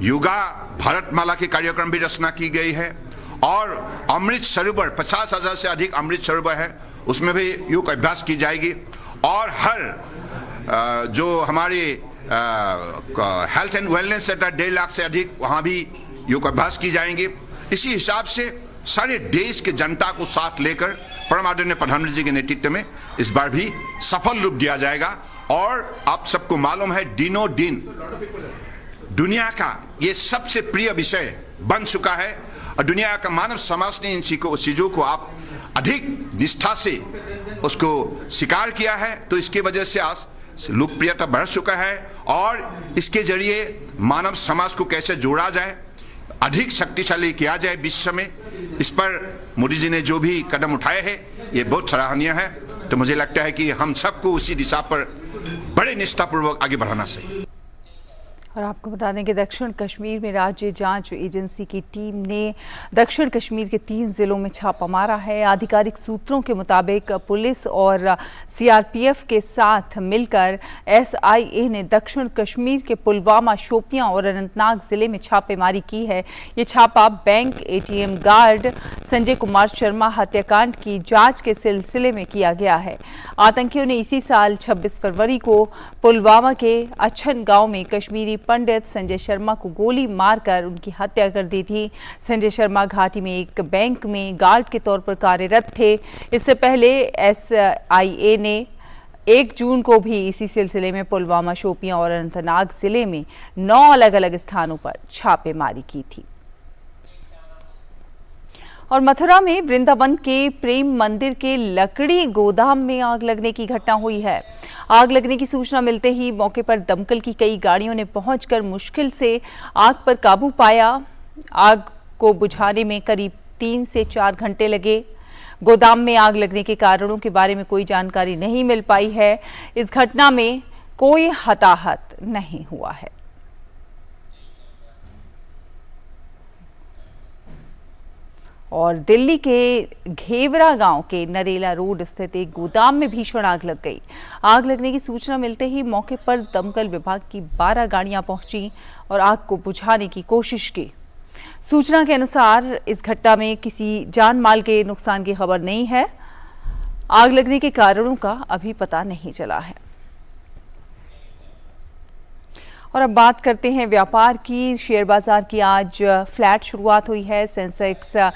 योगा भारतमाला के कार्यक्रम भी रचना की गई है और अमृत सरोवर 50,000 से अधिक अमृत सरोवर है, उसमें भी योग अभ्यास की जाएगी। और हर जो हमारे health and wellness centre 1.5 lakh से अधिक, वहाँ भी योग अभ्यास की जाएंगे। इसी हिसाब से सारे देश के जनता को साथ लेकर परम आदरणीय प्रधानमंत्री जी के नेतृत्व में इस बार भी सफल रूप दिया जाएगा और आप सबको मालूम है दिनों दिन दुनिया का ये सबसे प्रिय विषय बन चुका है और दुनिया का मानव समाज ने इन चीजों को आप अधिक निष्ठा से उसको स्वीकार किया है। तो इसके वजह से आज लोकप्रियता बढ़ चुका है और इसके जरिए मानव समाज को कैसे जोड़ा जाए, अधिक शक्तिशाली किया जाए विश्व में, इस पर मोदी जी ने जो भी कदम उठाए हैं ये बहुत सराहनीय है। तो मुझे लगता है कि हम सबको उसी दिशा पर बड़े निष्ठापूर्वक आगे बढ़ाना चाहिए। और आपको बता दें कि दक्षिण कश्मीर में राज्य जांच एजेंसी की टीम ने दक्षिण कश्मीर के 3 जिलों में छापा मारा है। आधिकारिक सूत्रों के मुताबिक पुलिस और सीआरपीएफ के साथ मिलकर एसआईए ने दक्षिण कश्मीर के पुलवामा, शोपियां और अनंतनाग जिले में छापेमारी की है। ये छापा bank ATM guard Sanjay Kumar Sharma हत्याकांड की जांच के सिलसिले में किया गया है। आतंकियों ने इसी साल 26 फरवरी को पुलवामा के अच्छन गांव में कश्मीरी पंडित संजय शर्मा को गोली मारकर उनकी हत्या कर दी थी। संजय शर्मा घाटी में एक बैंक में गार्ड के तौर पर कार्यरत थे। इससे पहले एसआईए ने 1 जून को भी इसी सिलसिले में पुलवामा, शोपियां और अनंतनाग जिले में 9 अलग-अलग स्थानों पर छापेमारी की थी। और मथुरा में वृंदावन के प्रेम मंदिर के लकड़ी गोदाम में आग लगने की घटना हुई है। आग लगने की सूचना मिलते ही मौके पर दमकल की कई गाड़ियों ने पहुंचकर मुश्किल से आग पर काबू पाया। आग को बुझाने में करीब 3 से 4 घंटे लगे। गोदाम में आग लगने के कारणों के बारे में कोई जानकारी नहीं मिल पाई है। इस घटना में कोई हताहत नहीं हुआ है। और दिल्ली के घेवरा गांव के नरेला रोड स्थित एक गोदाम में भीषण आग लग गई। आग लगने की सूचना मिलते ही मौके पर दमकल विभाग की 12 गाड़ियां पहुंची और आग को बुझाने की कोशिश की। सूचना के अनुसार इस घटना में किसी जान माल के नुकसान की खबर नहीं है। आग लगने के कारणों का अभी पता नहीं चला है। और अब बात करते हैं व्यापार की। शेयर बाजार की आज फ्लैट शुरुआत हुई है। सेंसेक्स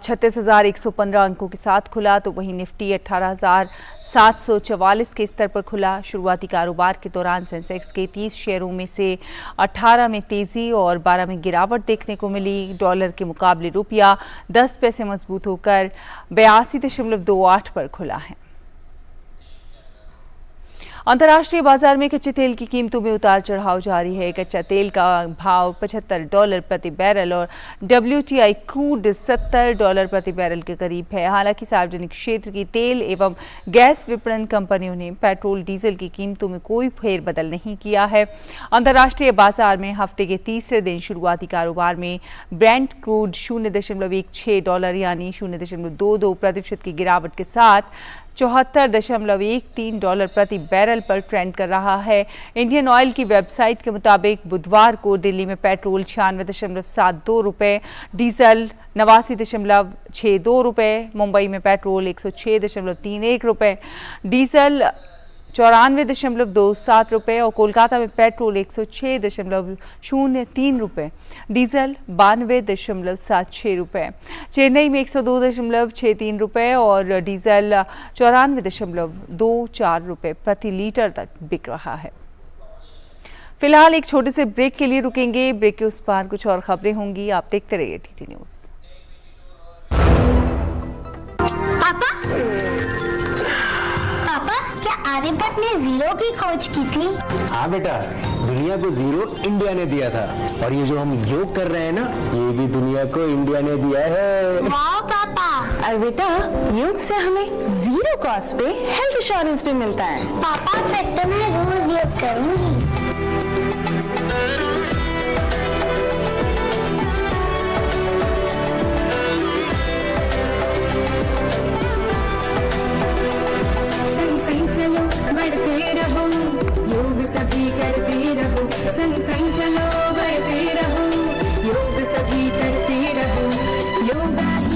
36,115 अंकों के साथ खुला, तो वहीं निफ्टी 18,744 के स्तर पर खुला। शुरुआती कारोबार के दौरान सेंसेक्स के 30 शेयरों में से 18 में तेजी और 12 में गिरावट देखने को मिली। डॉलर के मुकाबले रुपया 10 पैसे मजबूत होकर 82.28 पर खुला है। अंतर्राष्ट्रीय बाजार में कच्चे तेल की कीमतों में उतार चढ़ाव जारी है। कच्चा तेल का भाव $75 प्रति बैरल और WTI क्रूड $70 प्रति बैरल के करीब है। हालांकि सार्वजनिक क्षेत्र की तेल एवं गैस विपणन कंपनियों ने पेट्रोल डीजल की कीमतों में कोई फेरबदल नहीं किया है। अंतर्राष्ट्रीय बाजार में हफ्ते के तीसरे दिन शुरुआती कारोबार में ब्रेंट क्रूड $0.16 यानी 0.22% की गिरावट के साथ $74.13 प्रति बैरल पर ट्रेंड कर रहा है। इंडियन ऑयल की वेबसाइट के मुताबिक बुधवार को दिल्ली में पेट्रोल 96.72 रुपये, डीजल 89.62 रुपये, मुंबई में पेट्रोल 106.31 रुपये, डीजल 94.27 रुपये और कोलकाता में पेट्रोल 106.03 रुपये, डीजल 92.76 रुपये, चेन्नई में 102.63 रुपये और डीजल 94.24 रुपये प्रति लीटर तक बिक रहा है। फिलहाल एक छोटे से ब्रेक के लिए रुकेंगे। ब्रेक के उस पार कुछ और खबरें होंगी। आप देखते रहिए टीटी न्यूज़। क्या आर्यभट्ट ने जीरो की खोज की थी? हाँ बेटा, दुनिया को जीरो इंडिया ने दिया था और ये जो हम योग कर रहे हैं ना, ये भी दुनिया को इंडिया ने दिया है। वाह पापा। और बेटा, योग से हमें 0 कॉस्ट पे हेल्थ इंश्योरेंस भी मिलता है। पापा फिर तो मैं रोज योग करूंगी। बढ़ते रहो, योग सभी करते रहो, संग संग चलो बढ़ते रहो, योग सभी करते रहो।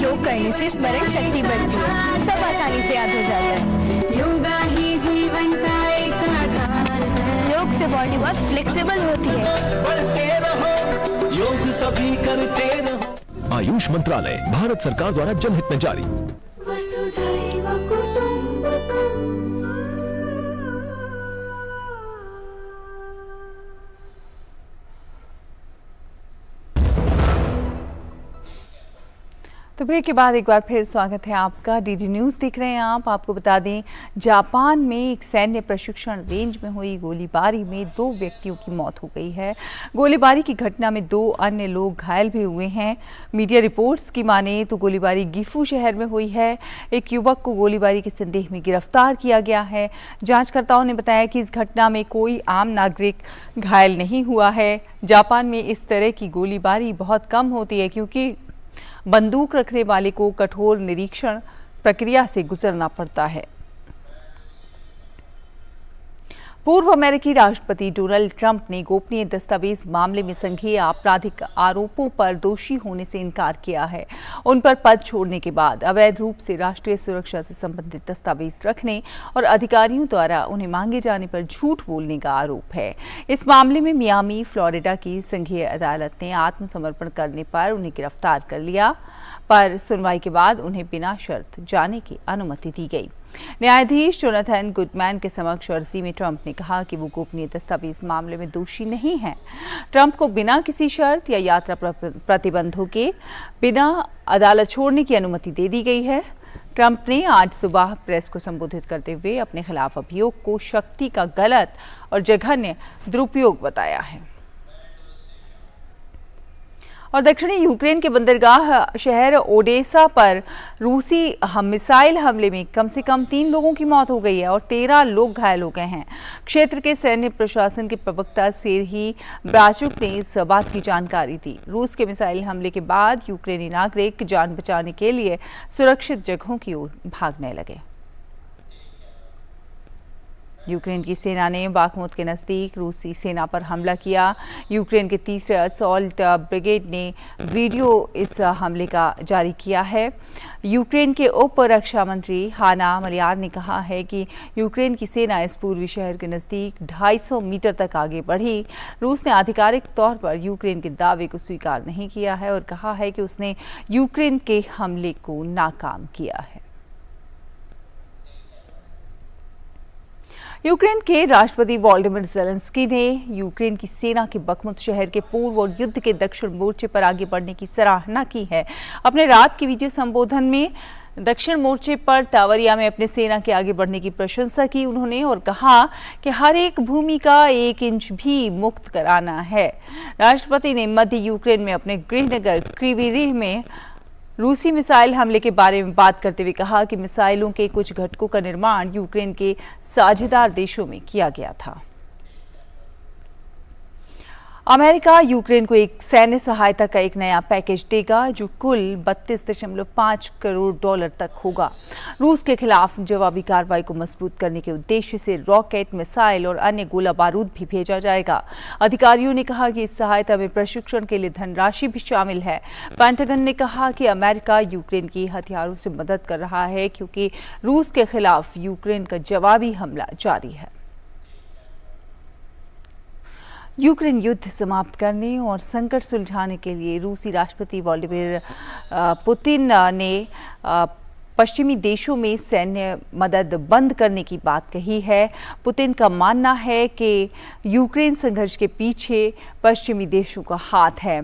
योग करने से स्मरण शक्ति बढ़ती है, सब आसानी से याद हो जाता है। योगा ही जीवन का एक आधार है। योग से बॉडी बहुत फ्लेक्सिबल होती है। बढ़ते रहो, योग सभी करते रहो। आयुष मंत्रालय, भारत सरकार द्वारा जनहित में जारी। वसुधैव कुटुंबकम्। तो ब्रेक के बाद एक बार फिर स्वागत है आपका। डीडी न्यूज़ देख रहे हैं आप। आपको बता दें, जापान में एक सैन्य प्रशिक्षण रेंज में हुई गोलीबारी में 2 व्यक्तियों की मौत हो गई है। गोलीबारी की घटना में 2 अन्य लोग घायल भी हुए हैं। मीडिया रिपोर्ट्स की माने तो गोलीबारी गिफू शहर में हुई है। एक युवक को गोलीबारी के संदेह में गिरफ्तार किया गया है। जांचकर्ताओं ने बताया कि इस घटना में कोई आम नागरिक घायल नहीं हुआ है। जापान में इस तरह की गोलीबारी बहुत कम होती है क्योंकि बंदूक रखने वाले को कठोर निरीक्षण प्रक्रिया से गुजरना पड़ता है। पूर्व अमेरिकी राष्ट्रपति डोनाल्ड ट्रंप ने गोपनीय दस्तावेज मामले में संज्ञेय आपराधिक आरोपों पर दोषी होने से इनकार किया है। उन पर पद छोड़ने के बाद अवैध रूप से राष्ट्रीय सुरक्षा से संबंधित दस्तावेज रखने और अधिकारियों द्वारा उन्हें मांगे जाने पर झूठ बोलने का आरोप है। इस मामले में मियामी, फ्लोरिडा की संघीय अदालत ने आत्मसमर्पण करने पर उन्हें गिरफ्तार कर लिया, पर सुनवाई के बाद उन्हें बिना शर्त जाने की अनुमति दी गई। न्यायाधीश जोनाथन गुडमैन के समक्ष अर्जी में ट्रंप ने कहा कि वो गोपनीय दस्तावेज मामले में दोषी नहीं हैं। ट्रंप को बिना किसी शर्त या यात्रा प्रतिबंधों के बिना अदालत छोड़ने की अनुमति दे दी गई है। ट्रंप ने आज सुबह प्रेस को संबोधित करते हुए अपने खिलाफ अभियोग को शक्ति का गलत और जघन्य दुरुपयोग बताया है। और दक्षिणी यूक्रेन के बंदरगाह शहर ओडेसा पर रूसी मिसाइल हमले में कम से कम 3 लोगों की मौत हो गई है और 13 लोग घायल हो गए हैं। क्षेत्र के सैन्य प्रशासन के प्रवक्ता सेर्ही ब्राचुक ने इस बात की जानकारी दी। रूस के मिसाइल हमले के बाद यूक्रेनी नागरिक जान बचाने के लिए सुरक्षित जगहों की ओर भागने लगे। यूक्रेन की सेना ने बाखमुत के नज़दीक रूसी सेना पर हमला किया। यूक्रेन के 3रे असॉल्ट ब्रिगेड ने वीडियो इस हमले का जारी किया है। यूक्रेन के उप रक्षा मंत्री हाना मलियार ने कहा है कि यूक्रेन की सेना इस पूर्वी शहर के नज़दीक 250 मीटर तक आगे बढ़ी। रूस ने आधिकारिक तौर पर यूक्रेन के दावे को स्वीकार नहीं किया है और कहा है कि उसने यूक्रेन के हमले को नाकाम किया है। यूक्रेन के राष्ट्रपति वोलोदिमीर ज़ेलेंस्की ने यूक्रेन की सेना के बखमुत शहर के पूर्व और युद्ध के दक्षिण मोर्चे पर आगे बढ़ने की सराहना की है। अपने रात के वीडियो संबोधन में दक्षिण मोर्चे पर तावरिया में अपने सेना के आगे बढ़ने की प्रशंसा की उन्होंने और कहा कि हर एक भूमि का 1 इंच भी मुक्त कराना है। राष्ट्रपति ने मध्य यूक्रेन में अपने गृहनगर क्रीवी रिह में रूसी मिसाइल हमले के बारे में बात करते हुए कहा कि मिसाइलों के कुछ घटकों का निर्माण यूक्रेन के साझेदार देशों में किया गया था। अमेरिका यूक्रेन को एक सैन्य सहायता का एक नया पैकेज देगा जो कुल $32.5 करोड़ तक होगा। रूस के खिलाफ जवाबी कार्रवाई को मजबूत करने के उद्देश्य से रॉकेट, मिसाइल और अन्य गोला बारूद भी भेजा जाएगा। अधिकारियों ने कहा कि इस सहायता में प्रशिक्षण के लिए धनराशि भी शामिल है। पेंटागन ने कहा कि अमेरिका यूक्रेन की हथियारों से मदद कर रहा है क्योंकि रूस के खिलाफ यूक्रेन का जवाबी हमला जारी है। यूक्रेन युद्ध समाप्त करने और संकट सुलझाने के लिए रूसी राष्ट्रपति व्लादिमीर पुतिन ने पश्चिमी देशों में सैन्य मदद बंद करने की बात कही है। पुतिन का मानना है कि यूक्रेन संघर्ष के पीछे पश्चिमी देशों का हाथ है।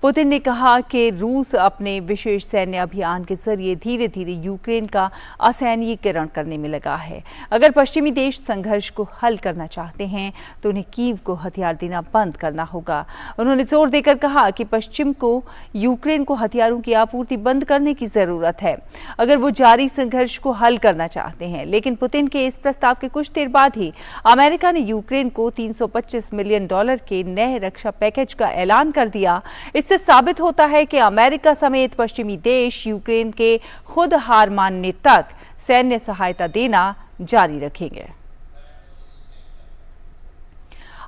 पुतिन ने कहा कि रूस अपने विशेष सैन्य अभियान के जरिए धीरे धीरे यूक्रेन का असैन्यीकरण करने में लगा है। अगर पश्चिमी देश संघर्ष को हल करना चाहते हैं तो उन्हें कीव को हथियार देना बंद करना होगा। उन्होंने जोर देकर कहा कि पश्चिम को यूक्रेन को हथियारों की आपूर्ति बंद करने की जरूरत है अगर वो जारी संघर्ष को हल करना चाहते हैं। लेकिन पुतिन के इस प्रस्ताव के कुछ देर बाद ही अमेरिका ने यूक्रेन को $325 मिलियन के नए रक्षा पैकेज का ऐलान कर दिया। इससे साबित होता है कि अमेरिका समेत पश्चिमी देश यूक्रेन के खुद हार मानने तक सैन्य सहायता देना जारी रखेंगे।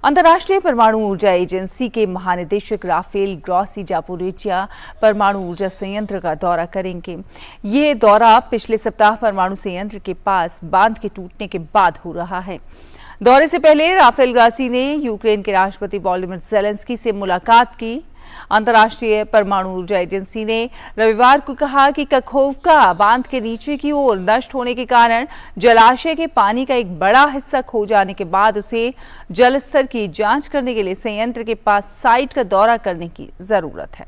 अंतर्राष्ट्रीय परमाणु ऊर्जा एजेंसी के महानिदेशक राफेल ग्रॉसी जापोरिजिया परमाणु ऊर्जा संयंत्र का दौरा करेंगे। ये दौरा पिछले सप्ताह परमाणु संयंत्र के पास बांध के टूटने के बाद हो रहा है। दौरे से पहले राफेल ग्रॉसी ने यूक्रेन के राष्ट्रपति वोलोदिमीर ज़ेलेंस्की से मुलाकात की। अंतर्राष्ट्रीय परमाणु ऊर्जा एजेंसी ने रविवार को कहा कि कखोवका बांध के नीचे की ओर नष्ट होने के कारण जलाशय के पानी का एक बड़ा हिस्सा खो जाने के बाद उसे जल स्तर की जांच करने के लिए संयंत्र के पास साइट का दौरा करने की जरूरत है।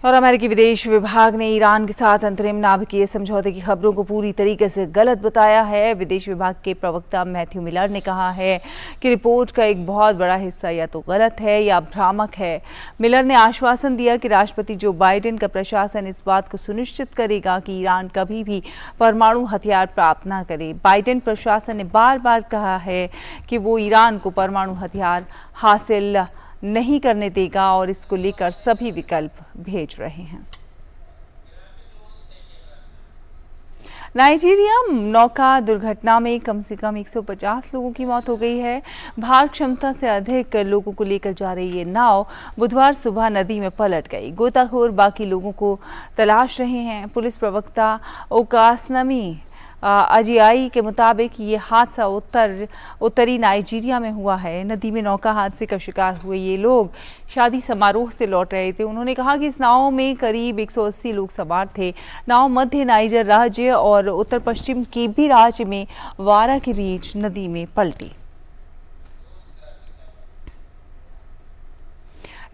और अमेरिकी विदेश विभाग ने ईरान के साथ अंतरिम नाभिकीय समझौते की खबरों को पूरी तरीके से गलत बताया है। विदेश विभाग के प्रवक्ता मैथ्यू मिलर ने कहा है कि रिपोर्ट का एक बहुत बड़ा हिस्सा या तो गलत है या भ्रामक है। मिलर ने आश्वासन दिया कि राष्ट्रपति जो बाइडेन का प्रशासन इस बात को सुनिश्चित करेगा कि ईरान कभी भी परमाणु हथियार प्राप्त न करे। बाइडेन प्रशासन ने बार बार कहा है कि वो ईरान को परमाणु हथियार हासिल नहीं करने देगा और इसको लेकर सभी विकल्प भेज रहे हैं। नाइजीरिया नौका दुर्घटना में कम से कम 150 लोगों की मौत हो गई है। भार क्षमता से अधिक लोगों को लेकर जा रही ये नाव बुधवार सुबह नदी में पलट गई। गोताखोर बाकी लोगों को तलाश रहे हैं। पुलिस प्रवक्ता ओकासनमी अजियाई के मुताबिक ये हादसा उत्तरी नाइजीरिया में हुआ है। नदी में नौका हादसे का शिकार हुए ये लोग शादी समारोह से लौट रहे थे। उन्होंने कहा कि इस नाव में करीब 180 लोग सवार थे। नाव मध्य नाइजर राज्य और उत्तर पश्चिम केबी राज्य में वारा के बीच नदी में पलटी।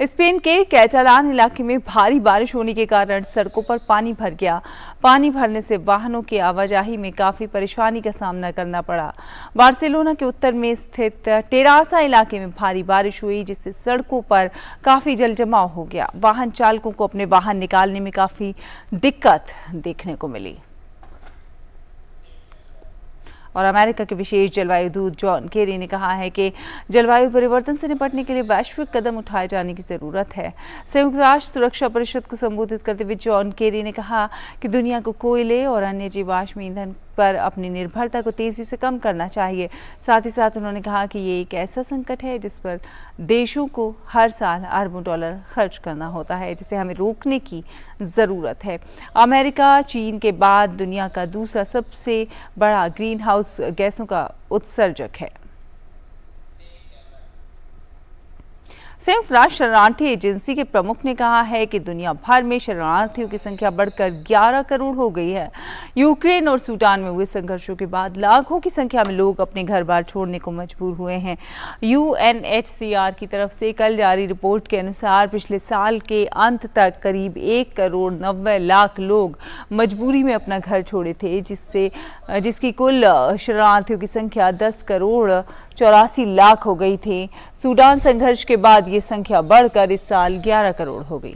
स्पेन के कैटालान इलाके में भारी बारिश होने के कारण सड़कों पर पानी भर गया। पानी भरने से वाहनों की आवाजाही में काफी परेशानी का सामना करना पड़ा। बार्सिलोना के उत्तर में स्थित टेरासा इलाके में भारी बारिश हुई, जिससे सड़कों पर काफी जलजमाव हो गया। वाहन चालकों को अपने वाहन निकालने में काफी दिक्कत देखने को मिली। और अमेरिका के विशेष जलवायु दूत जॉन केरी ने कहा है कि जलवायु परिवर्तन से निपटने के लिए वैश्विक कदम उठाए जाने की जरूरत है। संयुक्त राष्ट्र सुरक्षा परिषद को संबोधित करते हुए जॉन केरी ने कहा कि दुनिया को कोयले और अन्य जीवाश्म ईंधन पर अपनी निर्भरता को तेजी से कम करना चाहिए। साथ ही साथ उन्होंने कहा कि ये एक ऐसा संकट है जिस पर देशों को हर साल अरबों डॉलर खर्च करना होता है, जिसे हमें रोकने की ज़रूरत है। अमेरिका चीन के बाद दुनिया का दूसरा सबसे बड़ा ग्रीन हाउस गैसों का उत्सर्जक है। संयुक्त राष्ट्र शरणार्थी एजेंसी के प्रमुख ने कहा है कि दुनिया भर में शरणार्थियों की संख्या बढ़कर 11 करोड़ हो गई है। यूक्रेन और सूडान में हुए संघर्षों के बाद लाखों की संख्या में लोग अपने घर बार छोड़ने को मजबूर हुए हैं। UNHCR की तरफ से कल जारी रिपोर्ट के अनुसार पिछले साल के अंत तक करीब 1 करोड़ 90 लाख लोग मजबूरी में अपना घर छोड़े थे, जिसकी कुल शरणार्थियों की संख्या 10 करोड़ 84 लाख हो गई थी। सूडान संघर्ष के बाद ये संख्या बढ़कर इस साल 11 करोड़ हो गई।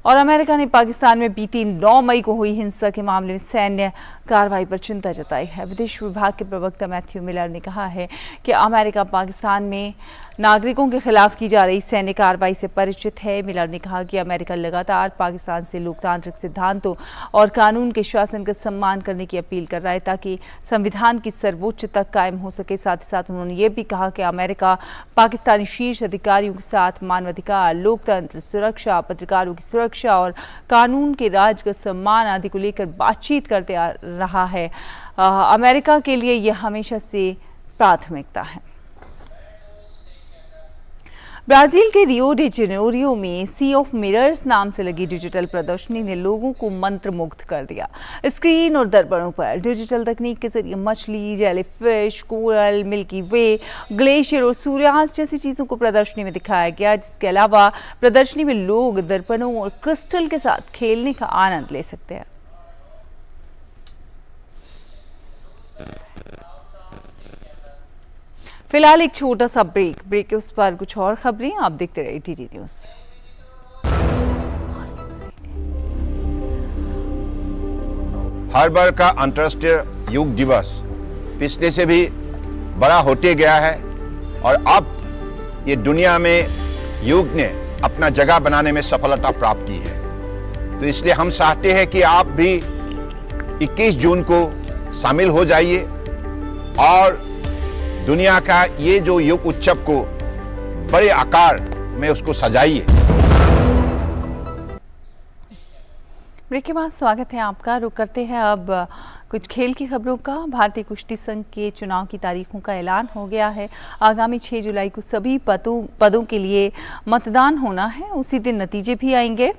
और अमेरिका ने पाकिस्तान में बीती 9 मई को हुई हिंसा के मामले में सैन्य कार्रवाई पर चिंता जताई है। विदेश विभाग के प्रवक्ता मैथ्यू मिलर ने कहा है कि अमेरिका पाकिस्तान में नागरिकों के खिलाफ की जा रही सैन्य कार्रवाई से परिचित है। मिलर ने कहा कि अमेरिका लगातार पाकिस्तान से लोकतांत्रिक सिद्धांतों और कानून के शासन का सम्मान करने की अपील कर रहा है ताकि संविधान की सर्वोच्चता कायम हो सके। साथ ही साथ उन्होंने ये भी कहा कि अमेरिका पाकिस्तानी शीर्ष अधिकारियों के साथ मानवाधिकार, लोकतंत्र, सुरक्षा, पत्रकारों की सुरक्षा और कानून के राज का सम्मान आदि को लेकर बातचीत करते आ रहा है। अमेरिका के लिए यह हमेशा से प्राथमिकता है। ब्राजील के रियो डी जेनेरियो में सी ऑफ मिरर्स नाम से लगी डिजिटल प्रदर्शनी ने लोगों को मंत्रमुग्ध कर दिया। स्क्रीन और दर्पणों पर डिजिटल तकनीक के जरिए मछली, जेलीफिश, कोरल, मिल्की वे, ग्लेशियर और सूर्यास्त जैसी चीज़ों को प्रदर्शनी में दिखाया गया। जिसके अलावा प्रदर्शनी में लोग दर्पणों और क्रिस्टल के साथ खेलने का आनंद ले सकते हैं। फिलहाल एक छोटा सा ब्रेक के उस पर कुछ और खबरें आप देखते रहिए DD न्यूज़। हर बार का अंतर्राष्ट्रीय योग दिवस पिछले से भी बड़ा होते गया है और अब ये दुनिया में योग ने अपना जगह बनाने में सफलता प्राप्त की है। तो इसलिए हम चाहते हैं कि आप भी 21 जून को शामिल हो जाइए और दुनिया का ये जो योग उत्सव को बड़े आकार में उसको सजाइए। ब्रेक के बाद स्वागत है आपका। रुक करते हैं अब कुछ खेल की खबरों का। भारतीय कुश्ती संघ के चुनाव की तारीखों का ऐलान हो गया है। आगामी 6 जुलाई को सभी पदों के लिए मतदान होना है। उसी दिन नतीजे भी आएंगे।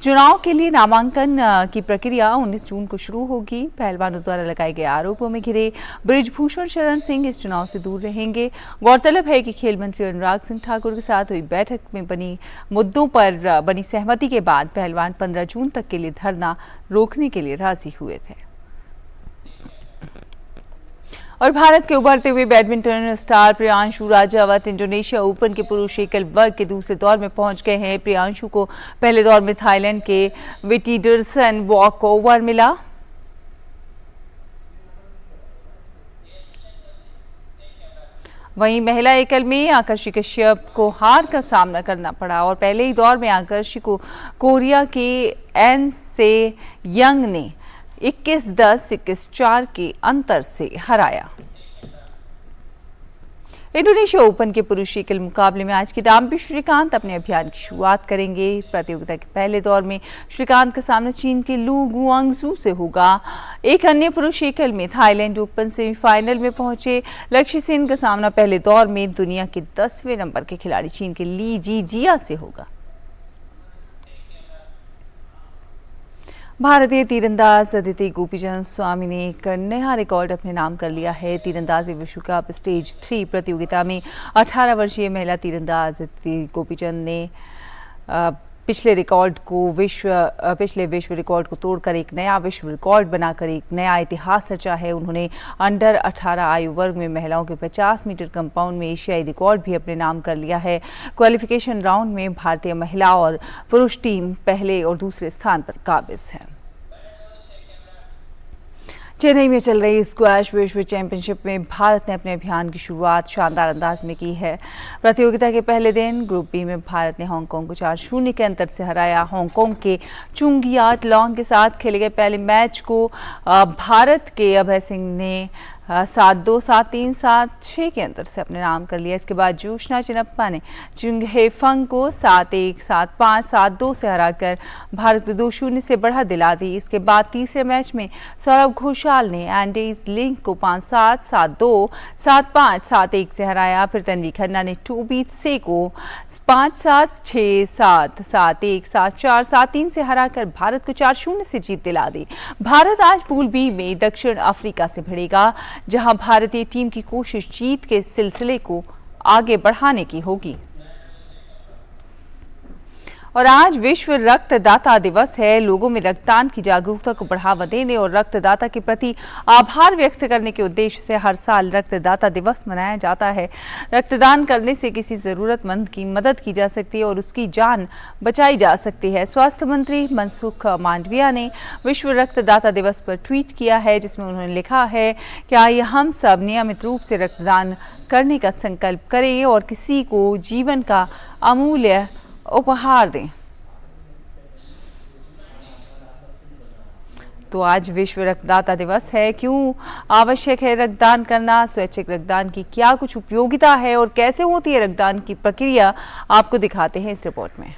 चुनाव के लिए नामांकन की प्रक्रिया 19 जून को शुरू होगी। पहलवानों द्वारा लगाए गए आरोपों में घिरे बृजभूषण शरण सिंह इस चुनाव से दूर रहेंगे। गौरतलब है कि खेल मंत्री अनुराग सिंह ठाकुर के साथ हुई बैठक में बनी मुद्दों पर बनी सहमति के बाद पहलवान 15 जून तक के लिए धरना रोकने के लिए राजी हुए थे। और भारत के उभरते हुए badminton star Priyanshu Rajawat Indonesia open के पुरुष एकल वर्ग के दूसरे दौर में पहुंच गए हैं। प्रियांशु को पहले दौर में थाईलैंड के विटिडरसन वॉकओवर मिला। वहीं महिला एकल में आकर्षि कश्यप को हार का सामना करना पड़ा और पहले ही दौर में आकर्षि को कोरिया के एन से यंग ने 21-10, 21-4 के अंतर से हराया। इंडोनेशिया ओपन के पुरुष एकल मुकाबले में आज किदाम्बी श्रीकांत अपने अभियान की शुरुआत करेंगे। प्रतियोगिता के पहले दौर में श्रीकांत का सामना चीन के लू गुआंगजू से होगा। एक अन्य पुरुष एकल में थाईलैंड ओपन सेमीफाइनल में पहुंचे लक्ष्य सेन का सामना पहले दौर में दुनिया के 10वें नंबर के खिलाड़ी चीन के ली जी जिया से होगा। भारतीय तीरंदाज अदिति गोपीचंद स्वामी ने एक नया रिकॉर्ड अपने नाम कर लिया है। तीरंदाजी विश्व कप स्टेज 3 प्रतियोगिता में 18 वर्षीय महिला तीरंदाज अदिति गोपीचंद ने पिछले विश्व रिकॉर्ड को तोड़कर एक नया विश्व रिकॉर्ड बनाकर एक नया इतिहास रचा है। उन्होंने अंडर 18 आयु वर्ग में महिलाओं के 50 मीटर कंपाउंड में एशियाई रिकॉर्ड भी अपने नाम कर लिया है। क्वालिफिकेशन राउंड में भारतीय महिला और पुरुष टीम पहले और दूसरे स्थान पर काबिज है। चेन्नई में चल रही स्क्वैश विश्व चैंपियनशिप में भारत ने अपने अभियान की शुरुआत शानदार अंदाज में की है। प्रतियोगिता के पहले दिन ग्रुप बी में भारत ने हांगकांग को 4-0 के अंतर से हराया। हांगकांग के चुंगियाट लॉन्ग के साथ खेले गए पहले मैच को भारत के अभय सिंह ने 7-2, 7-3, 7-6 के अंतर से अपने नाम कर लिया। इसके बाद जोशना चिनप्पा ने चिंगहेफंग को 7-1, 7-5, 7-2 से हराकर भारत को 2-0 से बढ़ा दिला दी। इसके बाद तीसरे मैच में सौरभ घोषाल ने एंडीज लिंक को 5-7, 7-2, 7-5, 7-1 से हराया। फिर तन्वी खन्ना ने टोबीत से को 5-7, 6-7, 7-1, 7-4, 7-3 से हराकर भारत को 4-0 से जीत दिला दी। भारत आज पूल बी में दक्षिण अफ्रीका से भिड़ेगा, जहां भारतीय टीम की कोशिश जीत के सिलसिले को आगे बढ़ाने की होगी। और आज विश्व रक्तदाता दिवस है। लोगों में रक्तदान की जागरूकता को बढ़ावा देने और रक्तदाता के प्रति आभार व्यक्त करने के उद्देश्य से हर साल रक्तदाता दिवस मनाया जाता है। रक्तदान करने से किसी जरूरतमंद की मदद की जा सकती है और उसकी जान बचाई जा सकती है। स्वास्थ्य मंत्री मनसुख मांडविया ने विश्व रक्तदाता दिवस पर ट्वीट किया है, जिसमें उन्होंने लिखा है कि आइए हम सब नियमित रूप से रक्तदान करने का संकल्प करें और किसी को जीवन का अमूल्य उपहार दें। तो आज विश्व रक्तदाता दिवस है। क्यों आवश्यक है रक्तदान करना, स्वैच्छिक रक्तदान की क्या कुछ उपयोगिता है और कैसे होती है रक्तदान की प्रक्रिया, आपको दिखाते हैं इस रिपोर्ट में।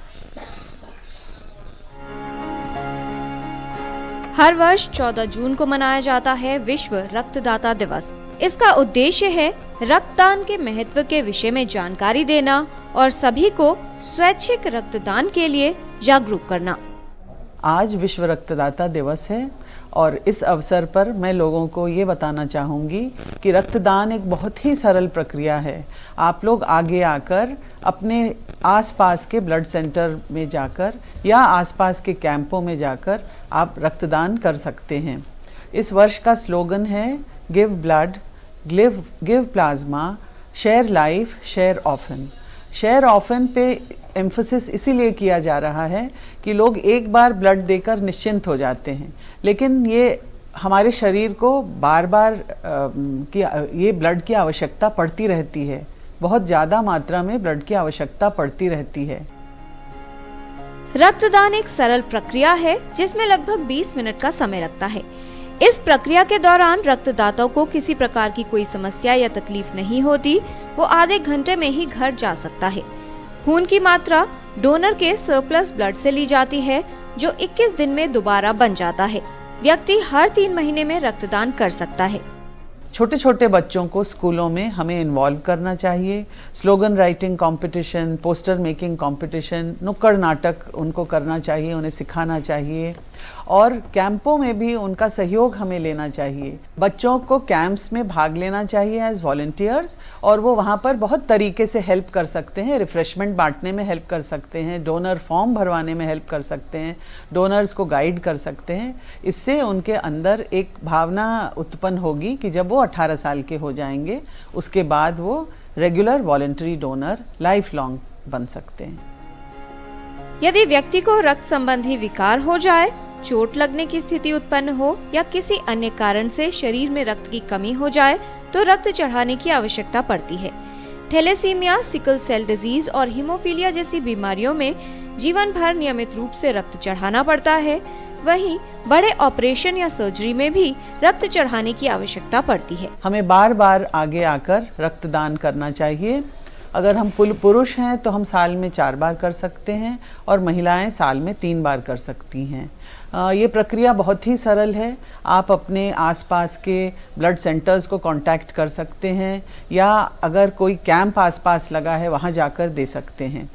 हर वर्ष 14 जून को मनाया जाता है विश्व रक्तदाता दिवस। इसका उद्देश्य है रक्तदान के महत्व के विषय में जानकारी देना और सभी को स्वैच्छिक रक्तदान के लिए जागरूक करना। आज विश्व रक्तदाता दिवस है और इस अवसर पर मैं लोगों को ये बताना चाहूँगी कि रक्तदान एक बहुत ही सरल प्रक्रिया है। आप लोग आगे आकर अपने आसपास के ब्लड सेंटर में जाकर या आसपास के कैंपों में जाकर आप रक्तदान कर सकते हैं। इस वर्ष का स्लोगन है give blood, give plasma, share life, share often. Share often पे एम्फोसिस इसीलिए किया जा रहा है कि लोग एक बार ब्लड देकर निश्चिंत हो जाते हैं, लेकिन ये हमारे शरीर को बार बार ये ब्लड की आवश्यकता पड़ती रहती है। बहुत ज़्यादा मात्रा में ब्लड की आवश्यकता पड़ती रहती है। रक्तदान एक सरल प्रक्रिया है जिसमें लगभग 20 मिनट का समय लगता है। इस प्रक्रिया के दौरान रक्तदाताओं को किसी प्रकार की कोई समस्या या तकलीफ नहीं होती। वो आधे घंटे में ही घर जा सकता है। खून की मात्रा डोनर के सरप्लस ब्लड से ली जाती है, जो 21 दिन में दोबारा बन जाता है। व्यक्ति हर 3 महीने में रक्तदान कर सकता है। छोटे छोटे बच्चों को स्कूलों में हमें इन्वॉल्व करना चाहिए। Slogan writing competition, poster making competition, नुक्कड़ नाटक उनको करना चाहिए, उन्हें सिखाना चाहिए और कैंपों में भी उनका सहयोग हमें लेना चाहिए। बच्चों को कैंप्स में भाग लेना चाहिए एज वॉलंटियर्स और वो वहाँ पर बहुत तरीके से हेल्प कर सकते हैं। रिफ्रेशमेंट बांटने में हेल्प कर सकते हैं, डोनर फॉर्म भरवाने में हेल्प कर सकते हैं, डोनर्स को गाइड कर सकते हैं। इससे उनके अंदर एक भावना उत्पन्न होगी कि जब वो 18 साल के हो जाएंगे उसके बाद वो regular voluntary donor life long बन सकते हैं। यदि व्यक्ति को रक्त संबंधी विकार हो जाए, चोट लगने की स्थिति उत्पन्न हो या किसी अन्य कारण से शरीर में रक्त की कमी हो जाए तो रक्त चढ़ाने की आवश्यकता पड़ती है। थैलेसीमिया, सिकल सेल डिजीज और हीमोफीलिया जैसी बीमारियों में जीवन भर नियमित रूप से रक्त चढ़ाना पड़ता है। वहीं बड़े ऑपरेशन या सर्जरी में भी रक्त चढ़ाने की आवश्यकता पड़ती है। हमें बार बार आगे आकर रक्तदान करना चाहिए। अगर हम पुरुष हैं तो हम साल में 4 बार कर सकते हैं और महिलाएं साल में 3 बार कर सकती हैं। ये प्रक्रिया बहुत ही सरल है। आप अपने आसपास के ब्लड सेंटर्स को कांटेक्ट कर सकते हैं या अगर कोई कैंप आसपास लगा है वहां जाकर दे सकते हैं।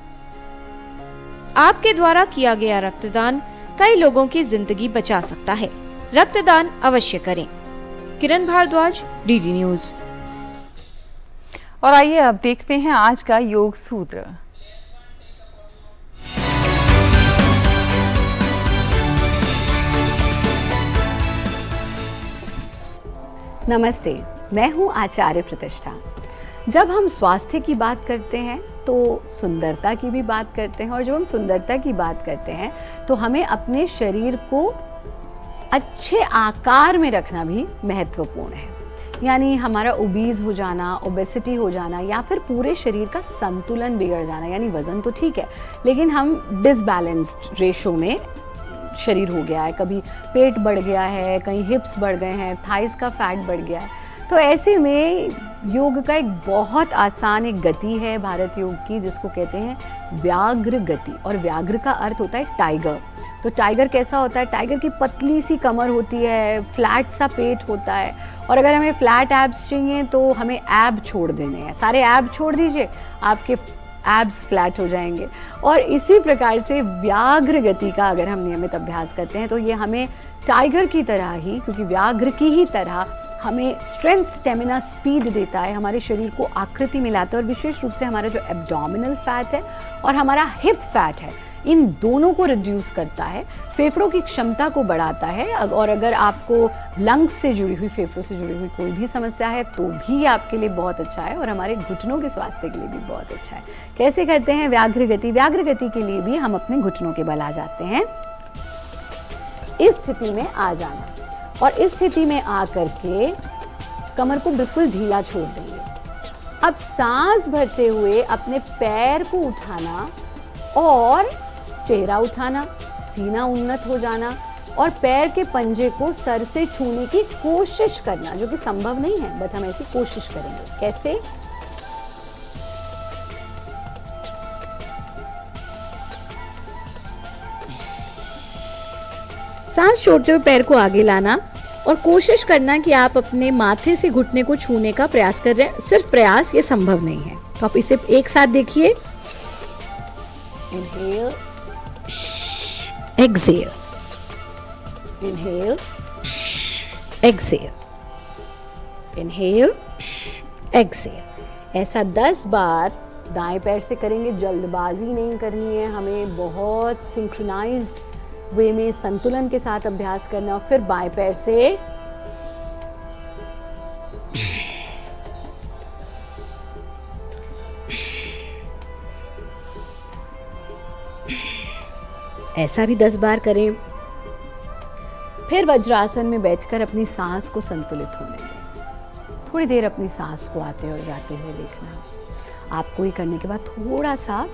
आपके द्वारा किया गया रक्तदान कई लोगों की जिंदगी बचा सकता है। रक्तदान अवश्य करें। किरण भारद्वाज, डीडी न्यूज। और आइए अब देखते हैं आज का योग सूत्र। नमस्ते, मैं हूं आचार्य प्रतिष्ठा। जब हम स्वास्थ्य की बात करते हैं तो सुंदरता की भी बात करते हैं और जब हम सुंदरता की बात करते हैं तो हमें अपने शरीर को अच्छे आकार में रखना भी महत्वपूर्ण है। यानी हमारा ओबीज हो जाना, ओबेसिटी हो जाना या फिर पूरे शरीर का संतुलन बिगड़ जाना, यानी वज़न तो ठीक है लेकिन हम डिसबैलेंस्ड रेशो में शरीर हो गया है, कभी पेट बढ़ गया है, कहीं हिप्स बढ़ गए हैं, थाइस का फैट बढ़ गया है। तो ऐसे में योग का एक बहुत आसान एक गति है भारत योग की जिसको कहते हैं व्याघ्र गति। और व्याघ्र का अर्थ होता है टाइगर। तो टाइगर कैसा होता है? टाइगर की पतली सी कमर होती है, फ्लैट सा पेट होता है और अगर हमें फ्लैट एब्स चाहिए तो हमें एब छोड़ देने हैं। सारे एब छोड़ दीजिए, आपके एब्स फ्लैट हो जाएंगे। और इसी प्रकार से व्याघ्र गति का अगर हम नियमित अभ्यास करते हैं तो ये हमें टाइगर की तरह ही, क्योंकि व्याघ्र की ही तरह हमें स्ट्रेंथ, स्टेमिना, स्पीड देता है, हमारे शरीर को आकृति में लाता है और विशेष रूप से हमारा जो एब्डोमिनल फैट है और हमारा हिप फैट है, इन दोनों को रिड्यूस करता है, फेफड़ों की क्षमता को बढ़ाता है। और अगर आपको लंग्स से जुड़ी हुई, फेफड़ों से जुड़ी हुई कोई भी समस्या है तो भी आपके लिए बहुत अच्छा है और हमारे घुटनों के स्वास्थ्य के लिए भी बहुत अच्छा है। कैसे करते हैं व्याघ्र गति? व्याघ्र गति के लिए भी हम अपने घुटनों के बल आ जाते हैं। इस स्थिति में आ जाना और इस स्थिति में आकर के कमर को बिल्कुल ढीला छोड़ देंगे। अब सांस भरते हुए अपने पैर को उठाना और चेहरा उठाना, सीना उन्नत हो जाना और पैर के पंजे को सर से छूने की कोशिश करना, जो कि संभव नहीं है बट हम ऐसी कोशिश करेंगे। कैसे? सांस छोड़ते हुए पैर को आगे लाना और कोशिश करना कि आप अपने माथे से घुटने को छूने का प्रयास कर रहे हैं। सिर्फ प्रयास, ये संभव नहीं है। तो आप इसे एक साथ देखिए। Inhale, exhale, inhale, exhale, inhale, exhale। ऐसा 10 बार दाएं पैर से करेंगे। जल्दबाजी नहीं करनी है, हमें बहुत सिंक्रोनाइज्ड वे में संतुलन के साथ अभ्यास करना। और फिर बाएं पैर से ऐसा भी 10 बार करें। फिर वज्रासन में बैठकर अपनी सांस को संतुलित होने दें। थोड़ी देर अपनी सांस को आते और जाते हुए देखना। आपको ये करने के बाद थोड़ा सा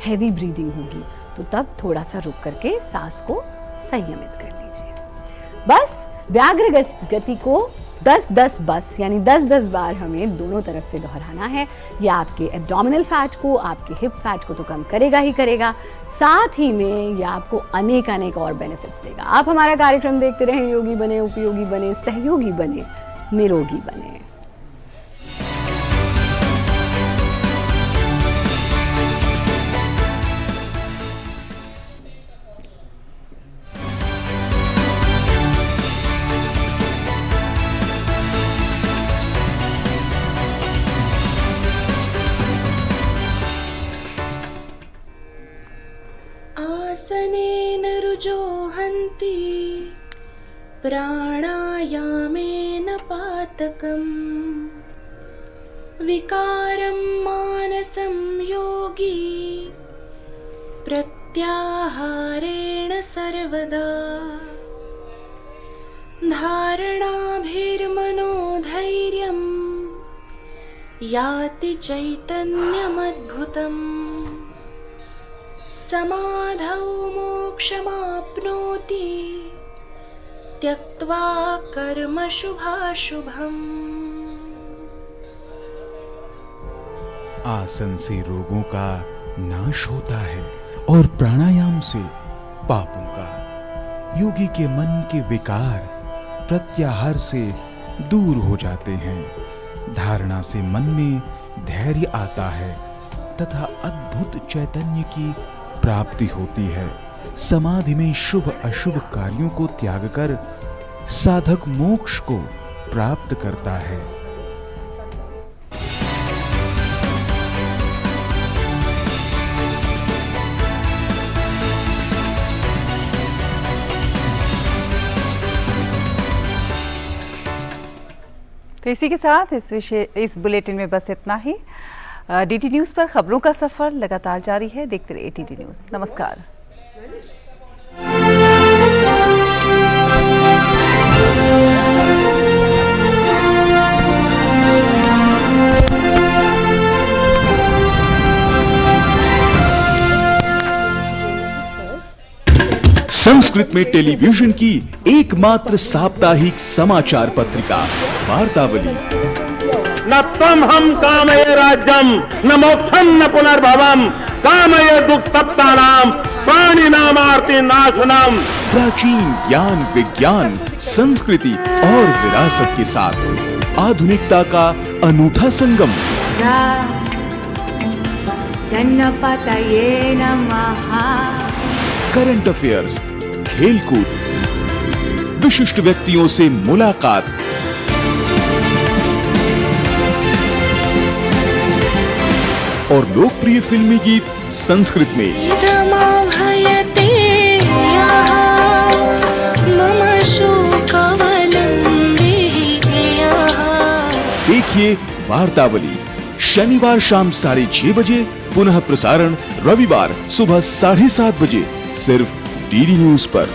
हैवी ब्रीदिंग होगी तो तब थोड़ा सा रुक करके सांस को संयमित कर लीजिए। बस व्याघ्र गति को 10-10 बस यानी 10-10 बार हमें दोनों तरफ से दोहराना है। ये आपके एब्डोमिनल फैट को, आपके हिप फैट को तो कम करेगा ही करेगा, साथ ही में ये आपको अनेक और बेनिफिट्स देगा। आप हमारा कार्यक्रम देखते रहें। योगी बने, उपयोगी बने, सहयोगी बने, निरोगी बने। आसनेन रुजोहन्ति प्राणायामेन पातकम् विकारं मानसं योगी प्रत्याहारेण सर्वदा धारणाभिर्मनोधैर्यं याति चैतन्यमद्भुतम् समाधौ मोक्षमाप्नोति त्यक्त्वा कर्मशुभाशुभम्। आसन से रोगों का नाश होता है और प्राणायाम से पापों का। योगी के मन के विकार प्रत्याहार से दूर हो जाते हैं। धारणा से मन में धैर्य आता है तथा अद्भुत चैतन्य की प्राप्ति होती है। समाधि में शुभ अशुभ कार्यों को त्याग कर साधक मोक्ष को प्राप्त करता है। तो इसी के साथ इस बुलेटिन में बस इतना ही। डीडी न्यूज़ पर खबरों का सफर लगातार जारी है। देखते रहिए डीडी न्यूज़। नमस्कार। संस्कृत में टेलीविजन की एकमात्र साप्ताहिक समाचार पत्रिका वार्तावली। न त्वम हम कामये राज्यम न मोक्षम न पुनर्भवम कामये दुख सप्तानाम प्राणिनामार्ति नाशनम। प्राचीन ज्ञान विज्ञान संस्कृति और विरासत के साथ आधुनिकता का अनूठा संगम। गणपतये नमः। करंट अफेयर्स, खेलकूद, विशिष्ट व्यक्तियों से मुलाकात, और लोकप्रिय फिल्मी गीत संस्कृत में। देखिए वार्तावली शनिवार शाम 6:30 बजे, पुनः प्रसारण रविवार सुबह 7:30 बजे, सिर्फ डीडी न्यूज़ पर।